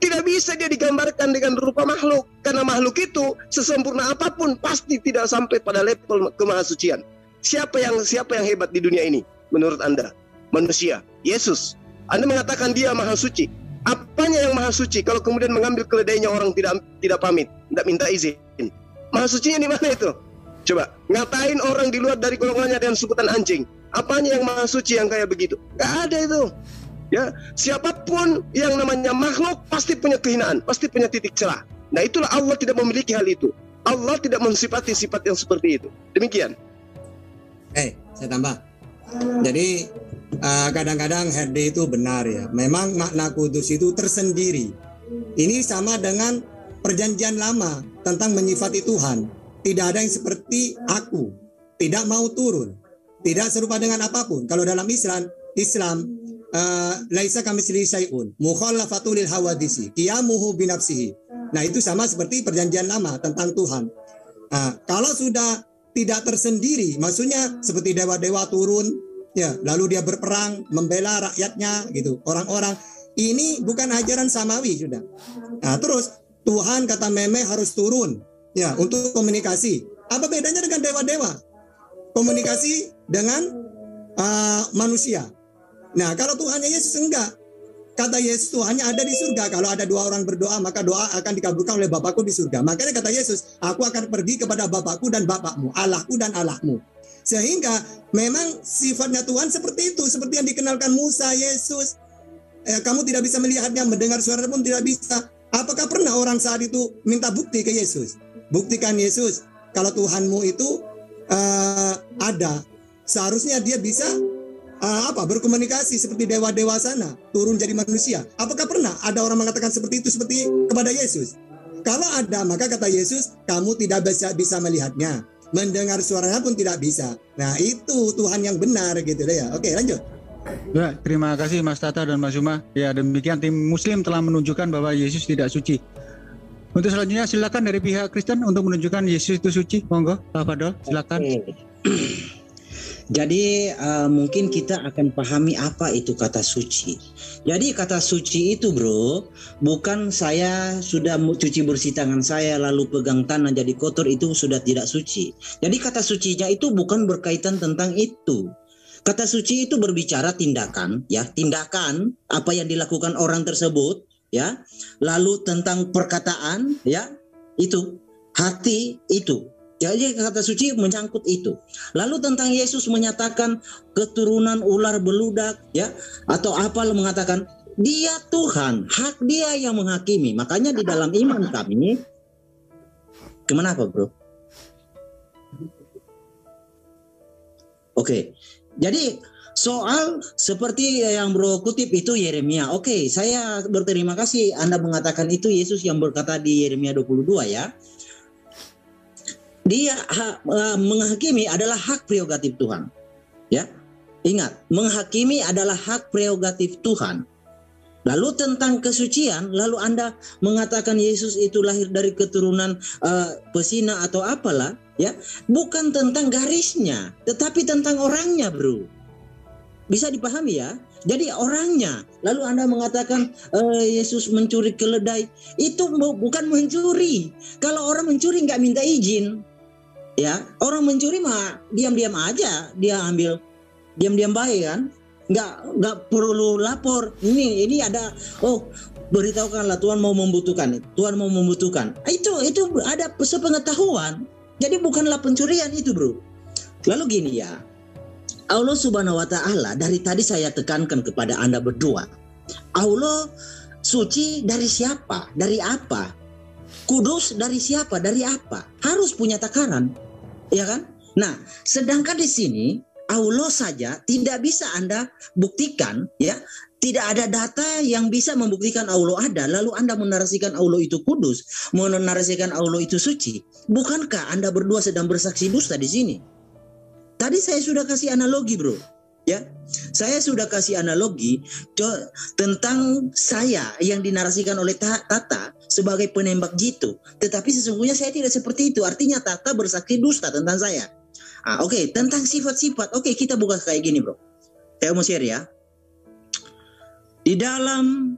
Tidak bisa dia digambarkan dengan rupa makhluk. Karena makhluk itu sesempurna apapun pasti tidak sampai pada level kemahasucian. Siapa yang hebat di dunia ini menurut Anda? Manusia, Yesus. Anda mengatakan dia maha suci. Apanya yang maha suci? Kalau kemudian mengambil keledainya orang tidak pamit, tidak minta izin. Maha sucinya di mana itu? Coba, ngatain orang di luar dari golongannya dengan sebutan anjing. Apanya yang maha suci yang kayak begitu? Gak ada itu. Ya, siapapun yang namanya makhluk pasti punya kehinaan, pasti punya titik celah. Nah, itulah Allah tidak memiliki hal itu. Allah tidak mensifati sifat yang seperti itu. Demikian. Saya tambah. Jadi kadang-kadang Herdi itu benar ya. Memang makna kudus itu tersendiri. Ini sama dengan perjanjian lama tentang menyifati Tuhan. Tidak ada yang seperti aku, tidak mau turun, tidak serupa dengan apapun. Kalau dalam Islam laisa kamitslihi syai'un, mukhallafatul lil hawadisi, qiyamuhu binafsihi. Nah, itu sama seperti perjanjian lama tentang Tuhan. Kalau sudah tidak tersendiri, maksudnya seperti dewa-dewa turun, ya, lalu dia berperang, membela rakyatnya, gitu. Orang-orang ini bukan ajaran samawi sudah. Nah, terus Tuhan kata Meme harus turun, ya, untuk komunikasi. Apa bedanya dengan dewa-dewa? Komunikasi dengan manusia. Nah, kalau Tuhannya Yesus enggak. Kata Yesus, Tuhannya ada di surga. Kalau ada 2 orang berdoa, maka doa akan dikabulkan oleh Bapakku di surga. Makanya kata Yesus, aku akan pergi kepada Bapakku dan Bapakmu, Allahku dan Allahmu. Sehingga memang sifatnya Tuhan seperti itu, seperti yang dikenalkan Musa, Yesus. Kamu tidak bisa melihatnya, mendengar suara pun tidak bisa. Apakah pernah orang saat itu minta bukti ke Yesus? Buktikan Yesus, kalau Tuhanmu itu ada, seharusnya dia bisa berkomunikasi seperti dewa-dewa sana, turun jadi manusia. Apakah pernah ada orang mengatakan seperti itu seperti kepada Yesus? Kalau ada, maka kata Yesus, kamu tidak bisa melihatnya, mendengar suaranya pun tidak bisa. Nah, itu Tuhan yang benar gitu deh ya. Oke, lanjut. Ya, terima kasih Mas Tata dan Mas Zuma. Ya, demikian tim Muslim telah menunjukkan bahwa Yesus tidak suci. Untuk selanjutnya silakan dari pihak Kristen untuk menunjukkan Yesus itu suci. Monggo, Pak Fadol, silakan. Jadi mungkin kita akan pahami apa itu kata suci. Jadi kata suci itu bro, bukan saya sudah cuci bersih tangan saya lalu pegang tanah jadi kotor itu sudah tidak suci. Jadi kata sucinya itu bukan berkaitan tentang itu. Kata suci itu berbicara tindakan, ya, tindakan apa yang dilakukan orang tersebut, ya. Lalu tentang perkataan, ya, itu, hati itu. Jadi kata suci menyangkut itu. Lalu tentang Yesus menyatakan keturunan ular beludak, ya, atau apa mengatakan dia Tuhan, hak dia yang menghakimi. Makanya di dalam iman kami, kemana apa bro? Oke. Jadi soal seperti yang bro kutip itu Yeremia. Oke, saya berterima kasih Anda mengatakan itu Yesus yang berkata di Yeremia 22 ya. Dia menghakimi adalah hak prerogatif Tuhan. Ya. Ingat, menghakimi adalah hak prerogatif Tuhan. Lalu tentang kesucian, lalu Anda mengatakan Yesus itu lahir dari keturunan pesina atau apalah, ya. Bukan tentang garisnya, tetapi tentang orangnya, bro. Bisa dipahami ya? Jadi orangnya. Lalu Anda mengatakan Yesus mencuri keledai, itu bukan mencuri. Kalau orang mencuri nggak minta izin, ya. Orang mencuri mah diam-diam aja, dia ambil diam-diam baik kan. Nggak perlu lapor. Ini ada, beritahukanlah Tuhan mau membutuhkan. Tuhan mau membutuhkan. Itu ada sepengetahuan. Jadi bukanlah pencurian itu, bro. Lalu gini ya, Allah Subhanahu Wa Taala dari tadi saya tekankan kepada Anda berdua. Allah suci dari siapa? Dari apa? Kudus dari siapa? Dari apa? Harus punya takaran, ya kan? Nah, sedangkan di sini Allah saja tidak bisa Anda buktikan, ya. Tidak ada data yang bisa membuktikan Allah ada, lalu Anda menarasikan Allah itu kudus, menarasikan Allah itu suci. Bukankah Anda berdua sedang bersaksi dusta di sini? Tadi saya sudah kasih analogi, bro. Ya, saya sudah kasih analogi tentang saya yang dinarasikan oleh Tata sebagai penembak jitu. Tetapi sesungguhnya saya tidak seperti itu. Artinya Tata bersaksi dusta tentang saya. Oke, tentang sifat-sifat. Oke, kita buka kayak gini, bro. Saya mau share ya. Di dalam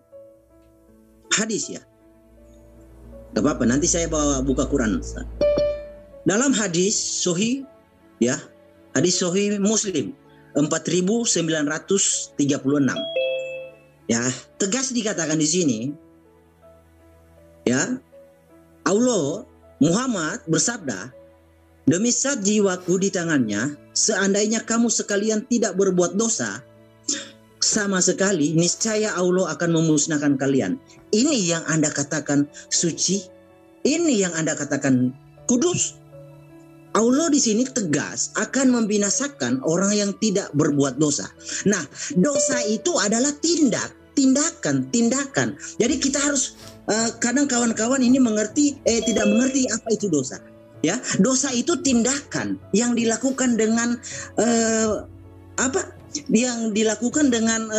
hadis ya. Gak apa-apa, nanti saya buka Quran. Dalam hadis Sahih ya, hadis Sahih Muslim 4936. Ya, tegas dikatakan di sini. Ya. Allah Muhammad bersabda, demi zat jiwaku di tangannya, seandainya kamu sekalian tidak berbuat dosa sama sekali, niscaya Allah akan memusnahkan kalian. Ini yang Anda katakan suci, ini yang Anda katakan kudus. Allah di sini tegas akan membinasakan orang yang tidak berbuat dosa. Nah, dosa itu adalah tindakan. Jadi kita harus kadang kawan-kawan ini tidak mengerti apa itu dosa. Ya, dosa itu tindakan yang dilakukan dengan yang dilakukan dengan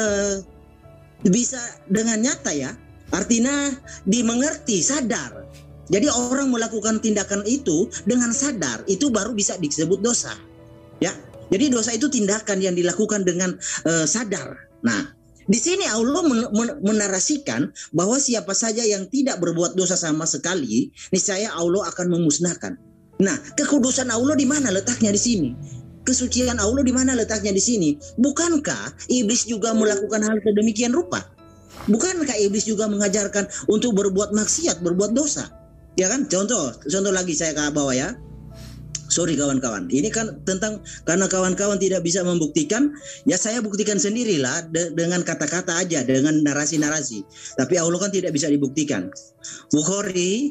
bisa dengan nyata ya. Artinya dimengerti, sadar. Jadi orang melakukan tindakan itu dengan sadar, itu baru bisa disebut dosa. Ya. Jadi dosa itu tindakan yang dilakukan dengan sadar. Nah, di sini Allah menarasikan bahwa siapa saja yang tidak berbuat dosa sama sekali, niscaya Allah akan memusnahkan. Nah, kekudusan Allah di mana letaknya di sini? kesucian Allah di mana letaknya di sini? Bukankah iblis juga melakukan hal sedemikian rupa? Bukankah iblis juga mengajarkan untuk berbuat maksiat, berbuat dosa? Ya kan? Contoh lagi saya bawa ya. Sorry kawan-kawan, ini kan tentang karena kawan-kawan tidak bisa membuktikan, ya saya buktikan sendirilah dengan kata-kata aja, dengan narasi-narasi. Tapi Allah kan tidak bisa dibuktikan. Bukhari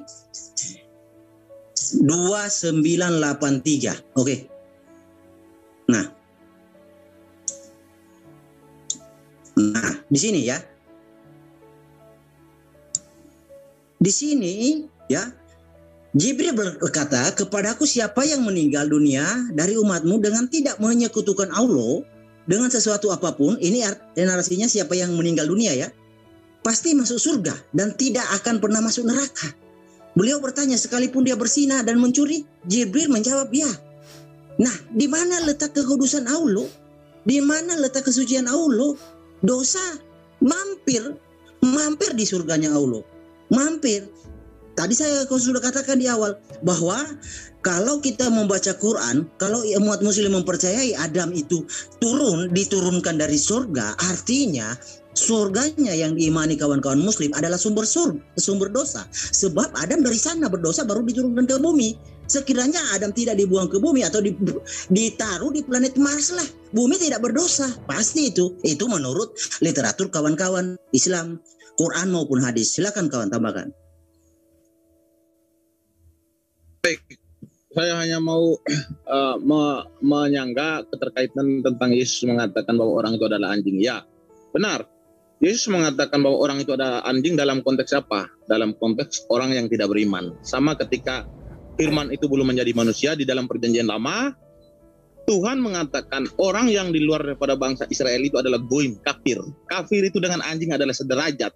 2983. Oke. Nah, di sini ya. Di sini ya, Jibril berkata, kepadaku siapa yang meninggal dunia dari umatmu dengan tidak menyekutukan Allah dengan sesuatu apapun. Ini narasinya siapa yang meninggal dunia ya, pasti masuk surga dan tidak akan pernah masuk neraka. Beliau bertanya, sekalipun dia berzina dan mencuri? Jibril menjawab ya. Nah, di mana letak kekudusan Allah? Di mana letak kesucian Allah? Dosa mampir di surganya Allah. Mampir. Tadi saya sudah katakan di awal bahwa kalau kita membaca Quran, kalau umat muslim mempercayai Adam itu diturunkan dari surga, artinya surganya yang diimani kawan-kawan muslim adalah sumber dosa. Sebab Adam dari sana berdosa baru diturunkan ke bumi. Sekiranya Adam tidak dibuang ke bumi atau ditaruh di planet Mars lah, bumi tidak berdosa. Pasti itu menurut literatur kawan-kawan Islam, Quran maupun hadis. Silakan kawan tambahkan. Baik, saya hanya mau menyangga keterkaitan tentang Yesus mengatakan bahwa orang itu adalah anjing. Ya, benar. Yesus mengatakan bahwa orang itu adalah anjing dalam konteks apa? Dalam konteks orang yang tidak beriman. Sama ketika firman itu belum menjadi manusia di dalam perjanjian lama, Tuhan mengatakan orang yang di luar daripada bangsa Israel itu adalah goim, kafir. Kafir itu dengan anjing adalah sederajat.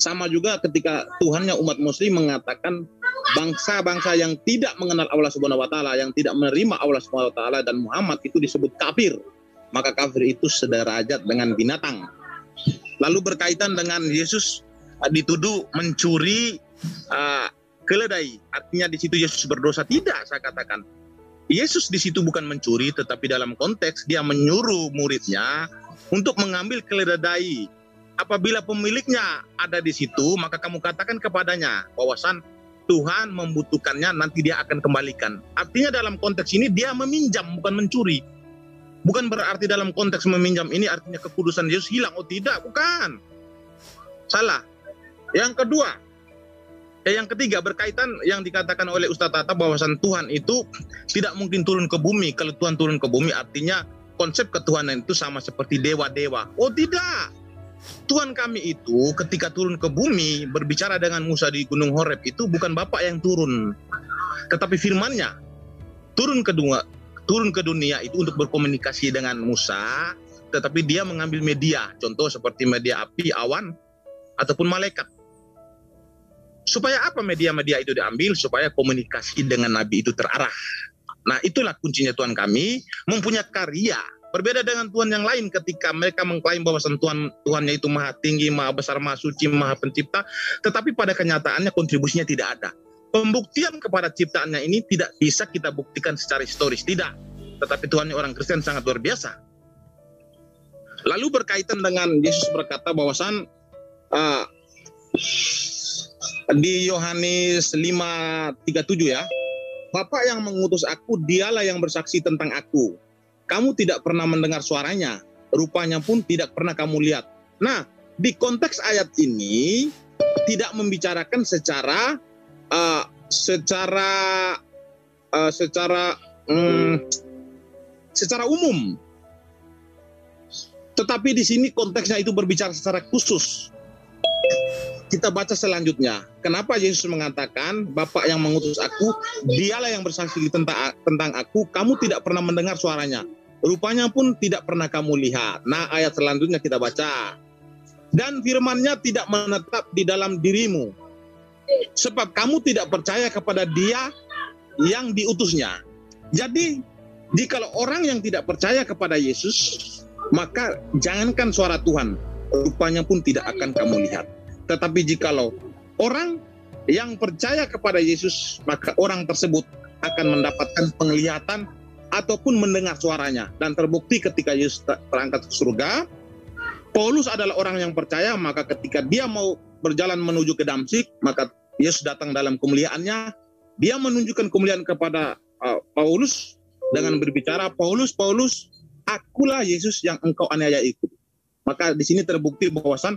Sama juga ketika Tuhannya umat muslim mengatakan bangsa-bangsa yang tidak mengenal Allah Subhanahu wa taala, yang tidak menerima Allah Subhanahu wa taala dan Muhammad itu disebut kafir. Maka kafir itu sederajat dengan binatang. Lalu berkaitan dengan Yesus dituduh mencuri keledai. Artinya di situ Yesus berdosa. Tidak, saya katakan. Yesus di situ bukan mencuri, tetapi dalam konteks dia menyuruh muridnya untuk mengambil keledai. Apabila pemiliknya ada di situ, maka kamu katakan kepadanya bahwasan Tuhan membutuhkannya, nanti dia akan kembalikan. Artinya dalam konteks ini dia meminjam, bukan mencuri. Bukan berarti dalam konteks meminjam ini artinya kekudusan Yesus hilang. Oh tidak, bukan. Salah. Yang kedua, yang ketiga berkaitan yang dikatakan oleh Ustaz Tata bahwasan Tuhan itu tidak mungkin turun ke bumi. Kalau Tuhan turun ke bumi artinya konsep ketuhanan itu sama seperti dewa-dewa. Oh tidak. Tuhan kami itu ketika turun ke bumi berbicara dengan Musa di Gunung Horeb itu bukan Bapa yang turun, tetapi firman-Nya turun ke dunia itu untuk berkomunikasi dengan Musa, tetapi dia mengambil media, contoh seperti media api, awan, ataupun malaikat. Supaya apa media-media itu diambil? Supaya komunikasi dengan Nabi itu terarah. Nah itulah kuncinya Tuhan kami mempunyai karya. Berbeda dengan Tuhan yang lain ketika mereka mengklaim bahwa Tuhannya itu maha tinggi, maha besar, maha suci, maha pencipta. Tetapi pada kenyataannya kontribusinya tidak ada. Pembuktian kepada ciptaannya ini tidak bisa kita buktikan secara historis, tidak. Tetapi Tuhannya orang Kristen sangat luar biasa. Lalu berkaitan dengan Yesus berkata bahwasan di Yohanes 5:37 ya, Bapa yang mengutus aku, dialah yang bersaksi tentang aku. Kamu tidak pernah mendengar suaranya, rupanya pun tidak pernah kamu lihat. Nah, di konteks ayat ini tidak membicarakan secara umum. Tetapi di sini konteksnya itu berbicara secara khusus. Kita baca selanjutnya. Kenapa Yesus mengatakan, Bapa yang mengutus aku, dialah yang bersaksi tentang aku, kamu tidak pernah mendengar suaranya. Rupanya pun tidak pernah kamu lihat. Nah, ayat selanjutnya kita baca. Dan firman-Nya tidak menetap di dalam dirimu, sebab kamu tidak percaya kepada Dia yang diutusnya. Jadi, jikalau orang yang tidak percaya kepada Yesus, maka jangankan suara Tuhan, rupanya pun tidak akan kamu lihat. Tetapi jikalau orang yang percaya kepada Yesus, maka orang tersebut akan mendapatkan penglihatan, ataupun mendengar suaranya. Dan terbukti ketika Yesus terangkat ke surga, Paulus adalah orang yang percaya, maka ketika dia mau berjalan menuju ke Damsyik, maka Yesus datang dalam kemuliaannya. Dia menunjukkan kemuliaan kepada Paulus dengan berbicara, Paulus, Paulus, akulah Yesus yang engkau aniaya itu. Maka di sini terbukti bahwasan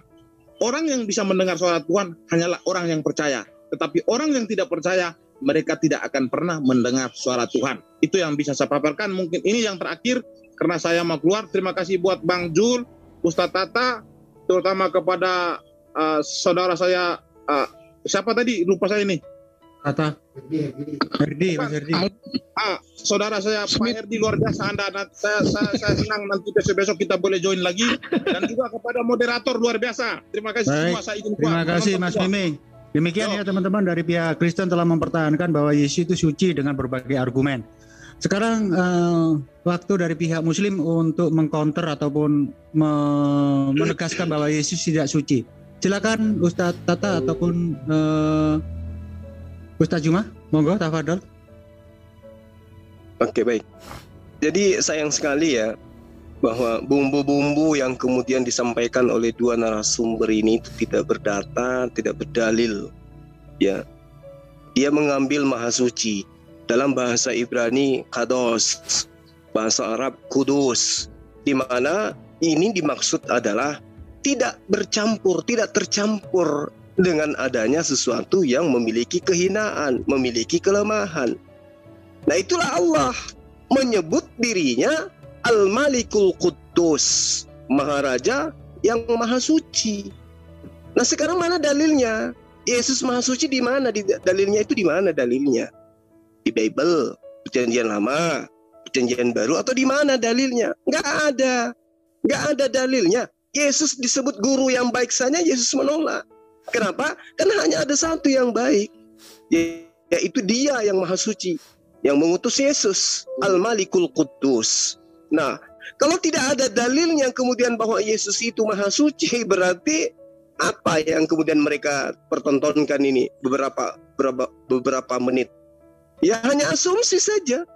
orang yang bisa mendengar suara Tuhan hanyalah orang yang percaya. Tetapi orang yang tidak percaya, mereka tidak akan pernah mendengar suara Tuhan. Itu yang bisa saya paparkan. Mungkin ini yang terakhir, karena saya mau keluar. Terima kasih buat Bang Jul, Ustadz Tata, terutama kepada saudara saya, siapa tadi? Lupa saya ini. Tata. Herdi, Mas Herdi. Saudara saya Pak Herdi, luar biasa Anda. Saya senang nanti besok kita boleh join lagi. Dan juga kepada moderator luar biasa. Terima kasih semua. Saya izin terima kasih Mas Miming. Demikian ya teman-teman, dari pihak Kristen telah mempertahankan bahwa Yesus itu suci dengan berbagai argumen. Sekarang waktu dari pihak Muslim untuk mengcounter ataupun menegaskan bahwa Yesus tidak suci. Silakan Ustadz Tata ataupun Ustadz Juma, monggo tafadhol. Oke, baik. Jadi sayang sekali ya bahwa bumbu-bumbu yang kemudian disampaikan oleh dua narasumber ini itu tidak berdata, tidak berdalil. Ya, dia mengambil maha suci. Dalam bahasa Ibrani kados, bahasa Arab kudus, di mana ini dimaksud adalah tidak bercampur, tidak tercampur dengan adanya sesuatu yang memiliki kehinaan, memiliki kelemahan. Nah, itulah Allah menyebut dirinya Al-Malikul Quddus, Maharaja yang Maha Suci. Nah, sekarang mana dalilnya? Yesus Maha Suci di mana? Dalilnya itu di mana dalilnya? Di Bible, Perjanjian Lama, Perjanjian Baru, atau di mana dalilnya? Nggak ada dalilnya. Yesus disebut guru yang baik saja, Yesus menolak. Kenapa? Karena hanya ada satu yang baik, yaitu Dia yang Maha Suci, yang mengutus Yesus, Al-Malikul Quddus. Nah, kalau tidak ada dalilnya kemudian bahwa Yesus itu Maha Suci, berarti apa yang kemudian mereka pertontonkan ini beberapa menit? Ya hanya asumsi saja.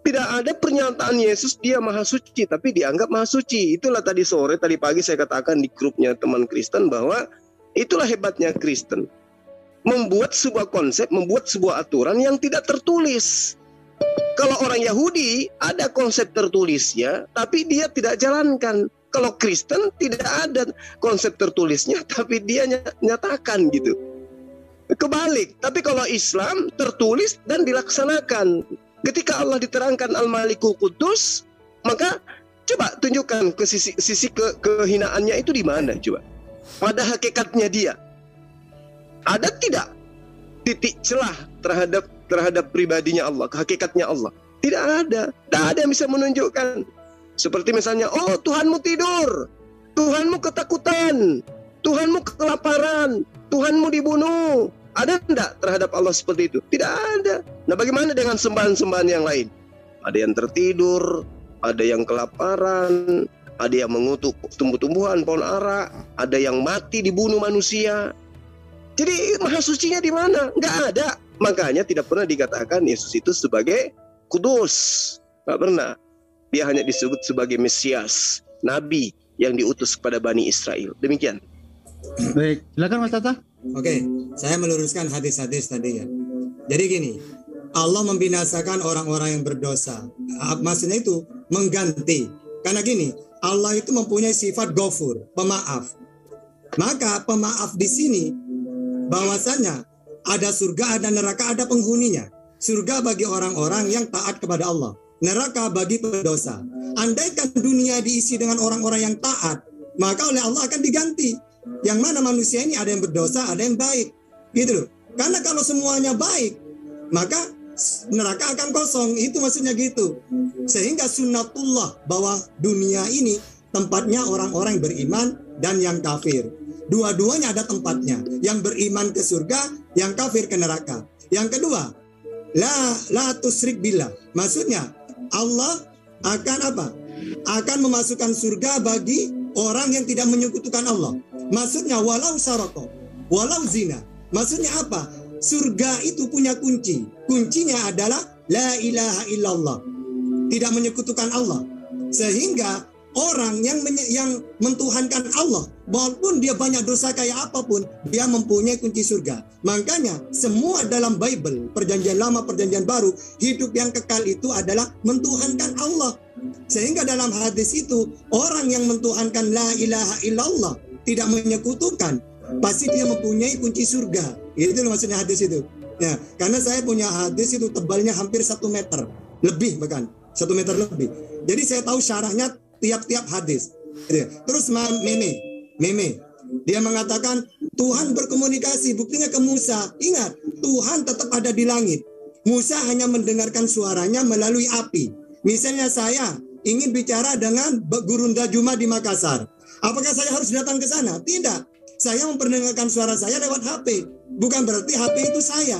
Tidak ada pernyataan Yesus dia Maha Suci, tapi dianggap Maha Suci. Itulah tadi pagi saya katakan di grupnya teman Kristen bahwa itulah hebatnya Kristen. Membuat sebuah konsep, membuat sebuah aturan yang tidak tertulis. Kalau orang Yahudi ada konsep tertulisnya, tapi dia tidak jalankan. Kalau Kristen tidak ada konsep tertulisnya, tapi dia nyatakan gitu. Kebalik, tapi kalau Islam tertulis dan dilaksanakan. Ketika Allah diterangkan Al-Malikul Quddus, maka coba tunjukkan ke sisi kehinaannya itu di mana coba. Pada hakikatnya dia ada tidak titik celah terhadap pribadinya Allah, hakikatnya Allah? Tidak ada yang bisa menunjukkan. Seperti misalnya, oh Tuhanmu tidur, Tuhanmu ketakutan, Tuhanmu kelaparan, Tuhanmu dibunuh. Ada enggak terhadap Allah seperti itu? Tidak ada. Nah, bagaimana dengan sembahan-sembahan yang lain? Ada yang tertidur, ada yang kelaparan, ada yang mengutuk tumbuh-tumbuhan, pohon ara, ada yang mati dibunuh manusia. Jadi maha sucinya di mana? Enggak ada. Makanya tidak pernah dikatakan Yesus itu sebagai kudus. Enggak pernah. Dia hanya disebut sebagai Mesias, Nabi yang diutus kepada Bani Israel. Demikian. Baik, silakan Mas Tata. Oke, saya meluruskan hadis-hadis tadi ya. Jadi gini, Allah membinasakan orang-orang yang berdosa. Maksudnya itu mengganti. Karena gini, Allah itu mempunyai sifat Ghafur, pemaaf. Maka pemaaf di sini bahwasanya ada surga, ada neraka, ada penghuninya. Surga bagi orang-orang yang taat kepada Allah. Neraka bagi pendosa. Andaikan dunia diisi dengan orang-orang yang taat, maka oleh Allah akan diganti. Yang mana manusia ini ada yang berdosa, ada yang baik. Gitu loh. Karena kalau semuanya baik, maka neraka akan kosong. Itu maksudnya gitu. Sehingga sunnatullah bahwa dunia ini tempatnya orang-orang yang beriman dan yang kafir. Dua-duanya ada tempatnya. Yang beriman ke surga, yang kafir ke neraka. Yang kedua, la tusyrik billah. Maksudnya Allah akan apa? Akan memasukkan surga bagi orang yang tidak menyekutukan Allah. Maksudnya walau saroko, walau zina. Maksudnya apa? Surga itu punya kunci. Kuncinya adalah la ilaha illallah. tidak menyekutukan Allah. Sehingga orang yang mentuhankan Allah, walaupun dia banyak dosa kayak apapun, dia mempunyai kunci surga. Makanya semua dalam Bible, perjanjian lama, perjanjian baru, hidup yang kekal itu adalah mentuhankan Allah. Sehingga dalam hadis itu, orang yang mentuhankan la ilaha illallah, tidak menyekutukan, pasti dia mempunyai kunci surga. Itu maksudnya hadis itu. Ya, karena saya punya hadis itu tebalnya hampir 1 meter lebih, bahkan 1 meter lebih. Jadi saya tahu syarahnya tiap-tiap hadis. Terus meme dia mengatakan Tuhan berkomunikasi, buktinya ke Musa. Ingat, Tuhan tetap ada di langit. Musa hanya mendengarkan suaranya melalui api. Misalnya saya ingin bicara dengan Gurunda Juma di Makassar, apakah saya harus datang ke sana? Tidak. Saya memperdengarkan suara saya lewat HP. Bukan berarti HP itu saya.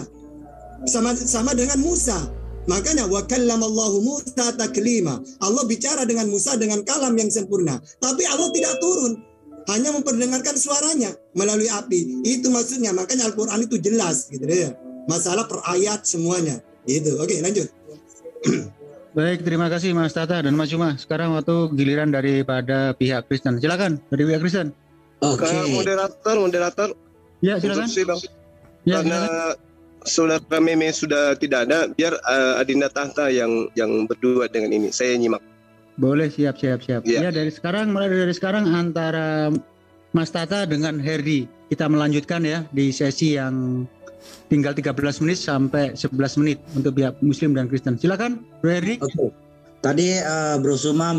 Sama dengan Musa. Makanya wa kallamallahu Musa taklima. Allah bicara dengan Musa dengan kalam yang sempurna. Tapi Allah tidak turun, hanya memperdengarkan suaranya melalui api. Itu maksudnya. Makanya Al-Qur'an itu jelas gitu ya. Masalah per ayat semuanya. Gitu. Oke, lanjut. Baik, terima kasih Mas Tata dan Mas Juma. Sekarang waktu giliran daripada pihak Kristen. Silakan dari pihak Kristen. Oke. Moderator. Ya, silakan. Ya, karena Saudara Meme sudah tidak ada, biar Adinda Tahta yang berdua dengan ini. Saya nyimak. Boleh, siap. Ya, mulai dari sekarang antara Mas Tata dengan Herdi kita melanjutkan ya di sesi yang tinggal 13 menit sampai 11 menit untuk pihak Muslim dan Kristen. Silakan, Bro Herdi. Oke. Tadi Bro Suma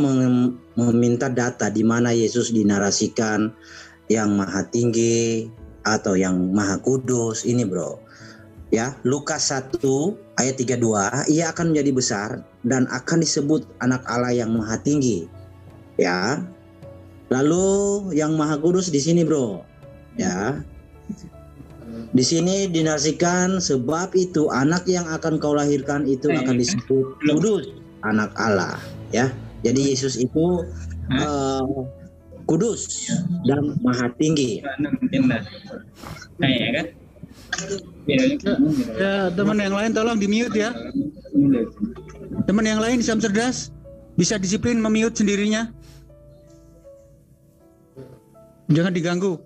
meminta data di mana Yesus dinarasikan yang maha tinggi atau yang maha kudus ini, Bro. Ya, Lukas 1 ayat 32, ia akan menjadi besar dan akan disebut anak Allah yang maha tinggi. Ya. Lalu yang maha kudus di sini, Bro. Ya. Di sini dinarasikan sebab itu anak yang akan kau lahirkan itu akan disebut kudus, anak Allah, ya. Jadi Yesus itu kudus dan maha tinggi. Ya, teman yang lain tolong di-mute ya. Teman yang lain Islam cerdas bisa disiplin memute sendirinya. Jangan diganggu.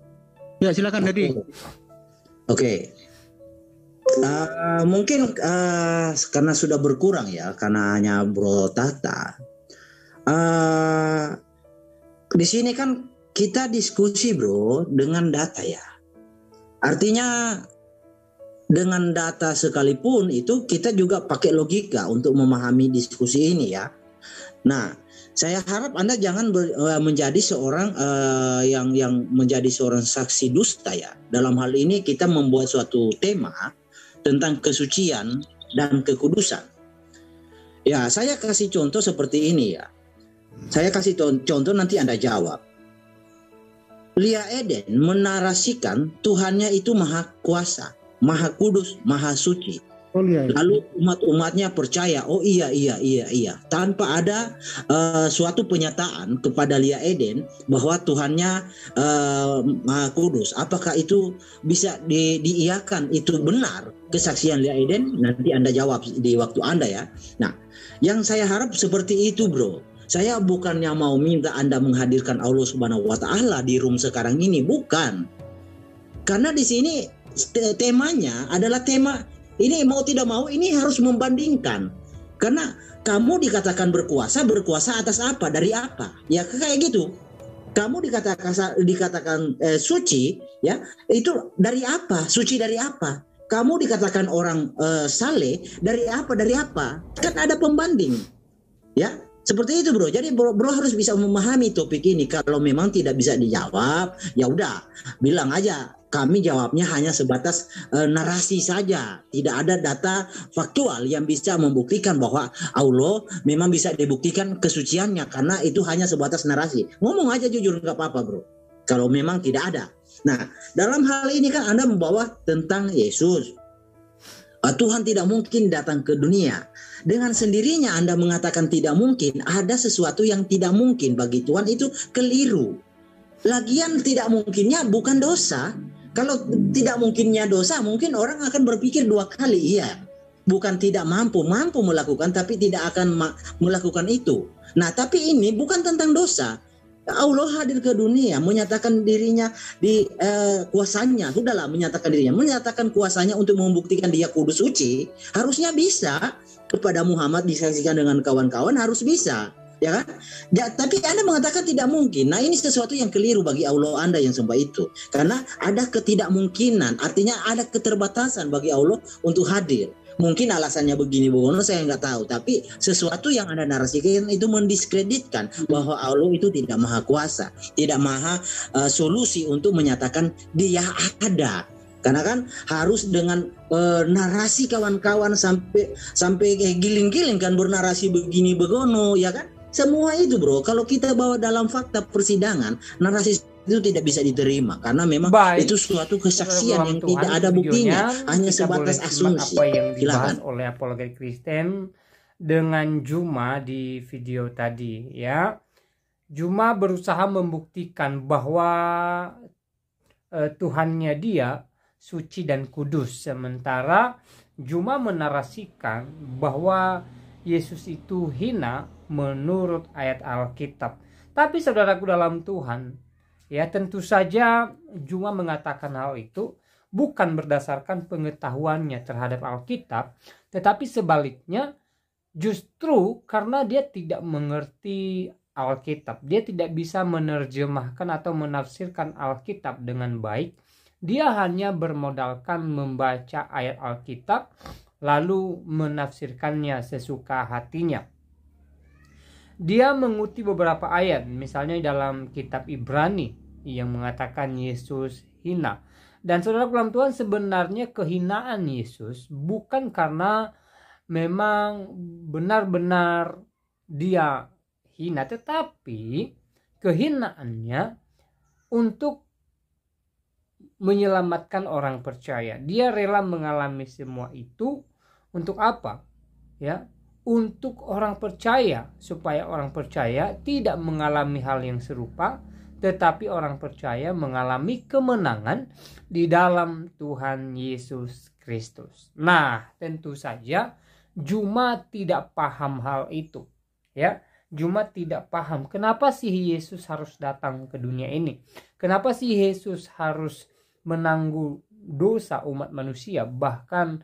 Ya, silakan Dedi. Oke. Mungkin karena sudah berkurang ya, karena hanya Bro Tata. Di sini kan kita diskusi, Bro, dengan data ya. Artinya dengan data sekalipun itu kita juga pakai logika untuk memahami diskusi ini ya. Nah, saya harap Anda jangan menjadi seorang yang menjadi seorang saksi dusta ya. Dalam hal ini kita membuat suatu tema tentang kesucian dan kekudusan. Ya, saya kasih contoh seperti ini ya. Saya kasih contoh, nanti Anda jawab. Lia Eden menarasikan Tuhannya itu maha kuasa, maha kudus, maha suci. Lalu umat-umatnya percaya, oh iya, tanpa ada suatu penyataan kepada Lia Eden bahwa Tuhannya maha kudus. Apakah itu bisa diiyakan? Itu benar kesaksian Lia Eden? Nanti Anda jawab di waktu Anda ya. Nah, yang saya harap seperti itu, Bro. Saya bukannya mau minta Anda menghadirkan Allah Subhanahu wa Ta'ala di room sekarang ini, bukan. Karena di sini temanya adalah tema ini, mau tidak mau ini harus membandingkan. Karena kamu dikatakan berkuasa atas apa? Dari apa? Ya kayak gitu. Kamu dikatakan suci, ya itu dari apa? Suci dari apa? Kamu dikatakan orang saleh dari apa? Dari apa? Kan ada pembanding, ya. Seperti itu, Bro. Jadi bro harus bisa memahami topik ini. Kalau memang tidak bisa dijawab, ya udah bilang aja. Kami jawabnya hanya sebatas narasi saja. Tidak ada data faktual yang bisa membuktikan bahwa Allah memang bisa dibuktikan kesuciannya, karena itu hanya sebatas narasi. Ngomong aja jujur, nggak apa-apa, Bro. Kalau memang tidak ada. Nah, dalam hal ini kan Anda membawa tentang Yesus. Tuhan tidak mungkin datang ke dunia. Dengan sendirinya Anda mengatakan tidak mungkin, ada sesuatu yang tidak mungkin bagi Tuhan, itu keliru. Lagian tidak mungkinnya bukan dosa. Kalau tidak mungkinnya dosa, mungkin orang akan berpikir 2 kali, iya. bukan tidak mampu melakukan, tapi tidak akan melakukan itu. Nah, tapi ini bukan tentang dosa. Allah hadir ke dunia, menyatakan dirinya di kuasanya, sudahlah menyatakan dirinya, menyatakan kuasanya untuk membuktikan dia kudus suci, harusnya bisa. Kepada Muhammad disaksikan dengan kawan-kawan harus bisa, ya kan? Ya, tapi Anda mengatakan tidak mungkin. Nah, ini sesuatu yang keliru bagi Allah Anda yang sembah itu, karena ada ketidakmungkinan, artinya ada keterbatasan bagi Allah untuk hadir. Mungkin alasannya begini, Bono, saya nggak tahu. Tapi sesuatu yang Anda narasikan itu mendiskreditkan bahwa Allah itu tidak maha kuasa, tidak maha solusi untuk menyatakan dia ada. Karena kan harus dengan narasi kawan-kawan sampai kayak giling-giling kan bernarasi begini begono, ya kan? Semua itu, bro, kalau kita bawa dalam fakta persidangan, narasi itu tidak bisa diterima karena memang itu suatu kesaksian yang tidak ada buktinya, hanya sebatas asumsi. Apa yang dibahas oleh apologet Kristen dengan Juma di video tadi, ya. Juma berusaha membuktikan bahwa Tuhannya dia suci dan kudus, sementara Juma menarasikan bahwa Yesus itu hina menurut ayat Alkitab. Tapi saudaraku dalam Tuhan, ya, tentu saja Juma mengatakan hal itu bukan berdasarkan pengetahuannya terhadap Alkitab, tetapi sebaliknya justru karena dia tidak mengerti Alkitab, dia tidak bisa menerjemahkan atau menafsirkan Alkitab dengan baik. Dia hanya bermodalkan membaca ayat Alkitab lalu menafsirkannya sesuka hatinya. Dia mengutip beberapa ayat, misalnya dalam kitab Ibrani yang mengatakan Yesus hina. Dan saudara dalam Tuhan, sebenarnya kehinaan Yesus bukan karena memang benar-benar dia hina, tetapi kehinaannya untuk menyelamatkan orang percaya. Dia rela mengalami semua itu untuk apa? Ya, untuk orang percaya, supaya orang percaya tidak mengalami hal yang serupa, tetapi orang percaya mengalami kemenangan di dalam Tuhan Yesus Kristus. Nah, tentu saja Juma tidak paham hal itu, ya. Juma tidak paham kenapa sih Yesus harus datang ke dunia ini. Kenapa sih Yesus harus menanggung dosa umat manusia, bahkan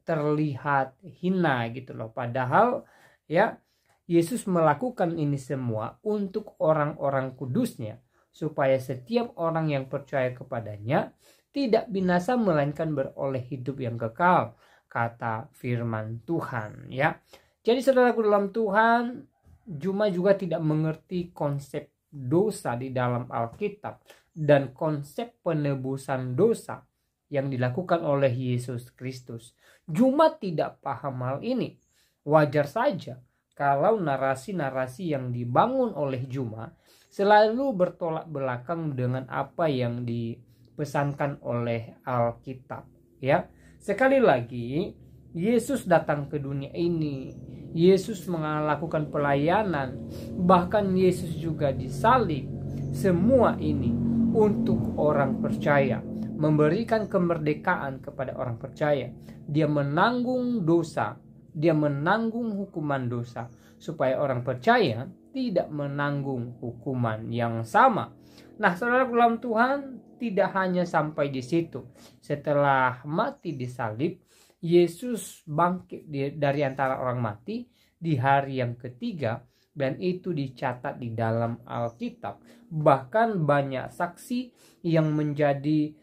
terlihat hina gitu loh. Padahal ya, Yesus melakukan ini semua untuk orang-orang kudusnya, supaya setiap orang yang percaya kepadanya tidak binasa melainkan beroleh hidup yang kekal, kata firman Tuhan, ya. Jadi saudaraku dalam Tuhan, Juma juga tidak mengerti konsep dosa di dalam Alkitab dan konsep penebusan dosa yang dilakukan oleh Yesus Kristus. Juma tidak paham hal ini. Wajar saja kalau narasi-narasi yang dibangun oleh Juma selalu bertolak belakang dengan apa yang dipesankan oleh Alkitab, ya. Sekali lagi, Yesus datang ke dunia ini, Yesus melakukan pelayanan, bahkan Yesus juga disalib. Semua ini untuk orang percaya, memberikan kemerdekaan kepada orang percaya. Dia menanggung dosa, dia menanggung hukuman dosa, supaya orang percaya tidak menanggung hukuman yang sama. Nah, saudara dalam Tuhan, tidak hanya sampai di situ. Setelah mati disalib, Yesus bangkit dari antara orang mati di hari yang ketiga, dan itu dicatat di dalam Alkitab. Bahkan banyak saksi yang menjadi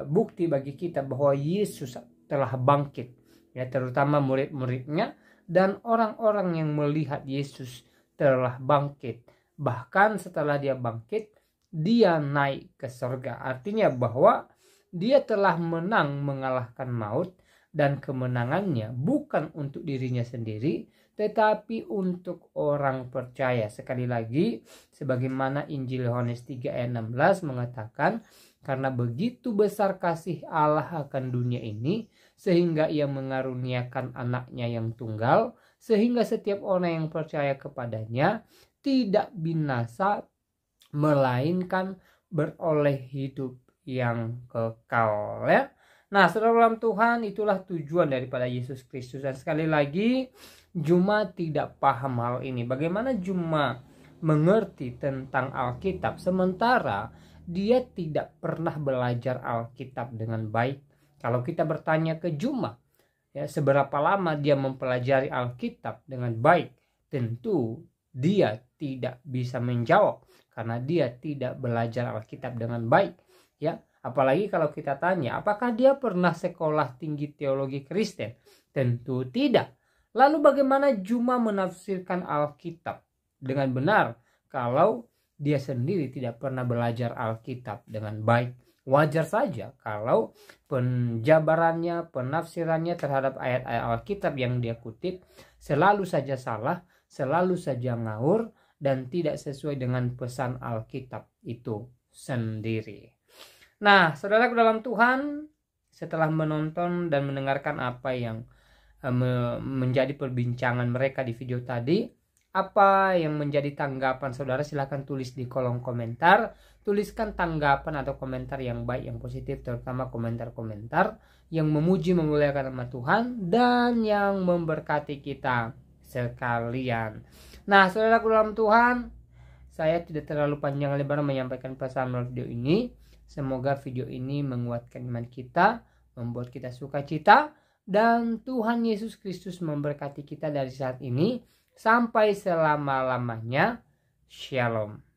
bukti bagi kita bahwa Yesus telah bangkit, ya, terutama murid-muridnya dan orang-orang yang melihat Yesus telah bangkit. Bahkan setelah dia bangkit, dia naik ke surga. Artinya bahwa dia telah menang mengalahkan maut, dan kemenangannya bukan untuk dirinya sendiri, tetapi untuk orang percaya. Sekali lagi, sebagaimana Injil Yohanes 3 ayat 16 mengatakan, karena begitu besar kasih Allah akan dunia ini, sehingga ia mengaruniakan anaknya yang tunggal, sehingga setiap orang yang percaya kepadanya tidak binasa, melainkan beroleh hidup yang kekal, ya. Nah, saudara dalam Tuhan, itulah tujuan daripada Yesus Kristus. Dan sekali lagi, Juma tidak paham hal ini. Bagaimana Juma mengerti tentang Alkitab sementara dia tidak pernah belajar Alkitab dengan baik? Kalau kita bertanya ke Juma, ya, seberapa lama dia mempelajari Alkitab dengan baik, tentu dia tidak bisa menjawab karena dia tidak belajar Alkitab dengan baik, ya. Apalagi kalau kita tanya, apakah dia pernah sekolah tinggi teologi Kristen? Tentu tidak. Lalu bagaimana Juma menafsirkan Alkitab dengan benar kalau dia sendiri tidak pernah belajar Alkitab dengan baik? Wajar saja kalau penjabarannya, penafsirannya terhadap ayat-ayat Alkitab yang dia kutip selalu saja salah, selalu saja ngawur, dan tidak sesuai dengan pesan Alkitab itu sendiri. Nah, saudaraku dalam Tuhan, setelah menonton dan mendengarkan apa yang menjadi perbincangan mereka di video tadi, apa yang menjadi tanggapan saudara? Silahkan tulis di kolom komentar. Tuliskan tanggapan atau komentar yang baik, yang positif, terutama komentar-komentar yang memuji memuliakan nama Tuhan dan yang memberkati kita sekalian. Nah, saudaraku dalam Tuhan, saya tidak terlalu panjang lebar menyampaikan pesan melalui video ini. Semoga video ini menguatkan iman kita, membuat kita sukacita, dan Tuhan Yesus Kristus memberkati kita dari saat ini sampai selama-lamanya. Shalom.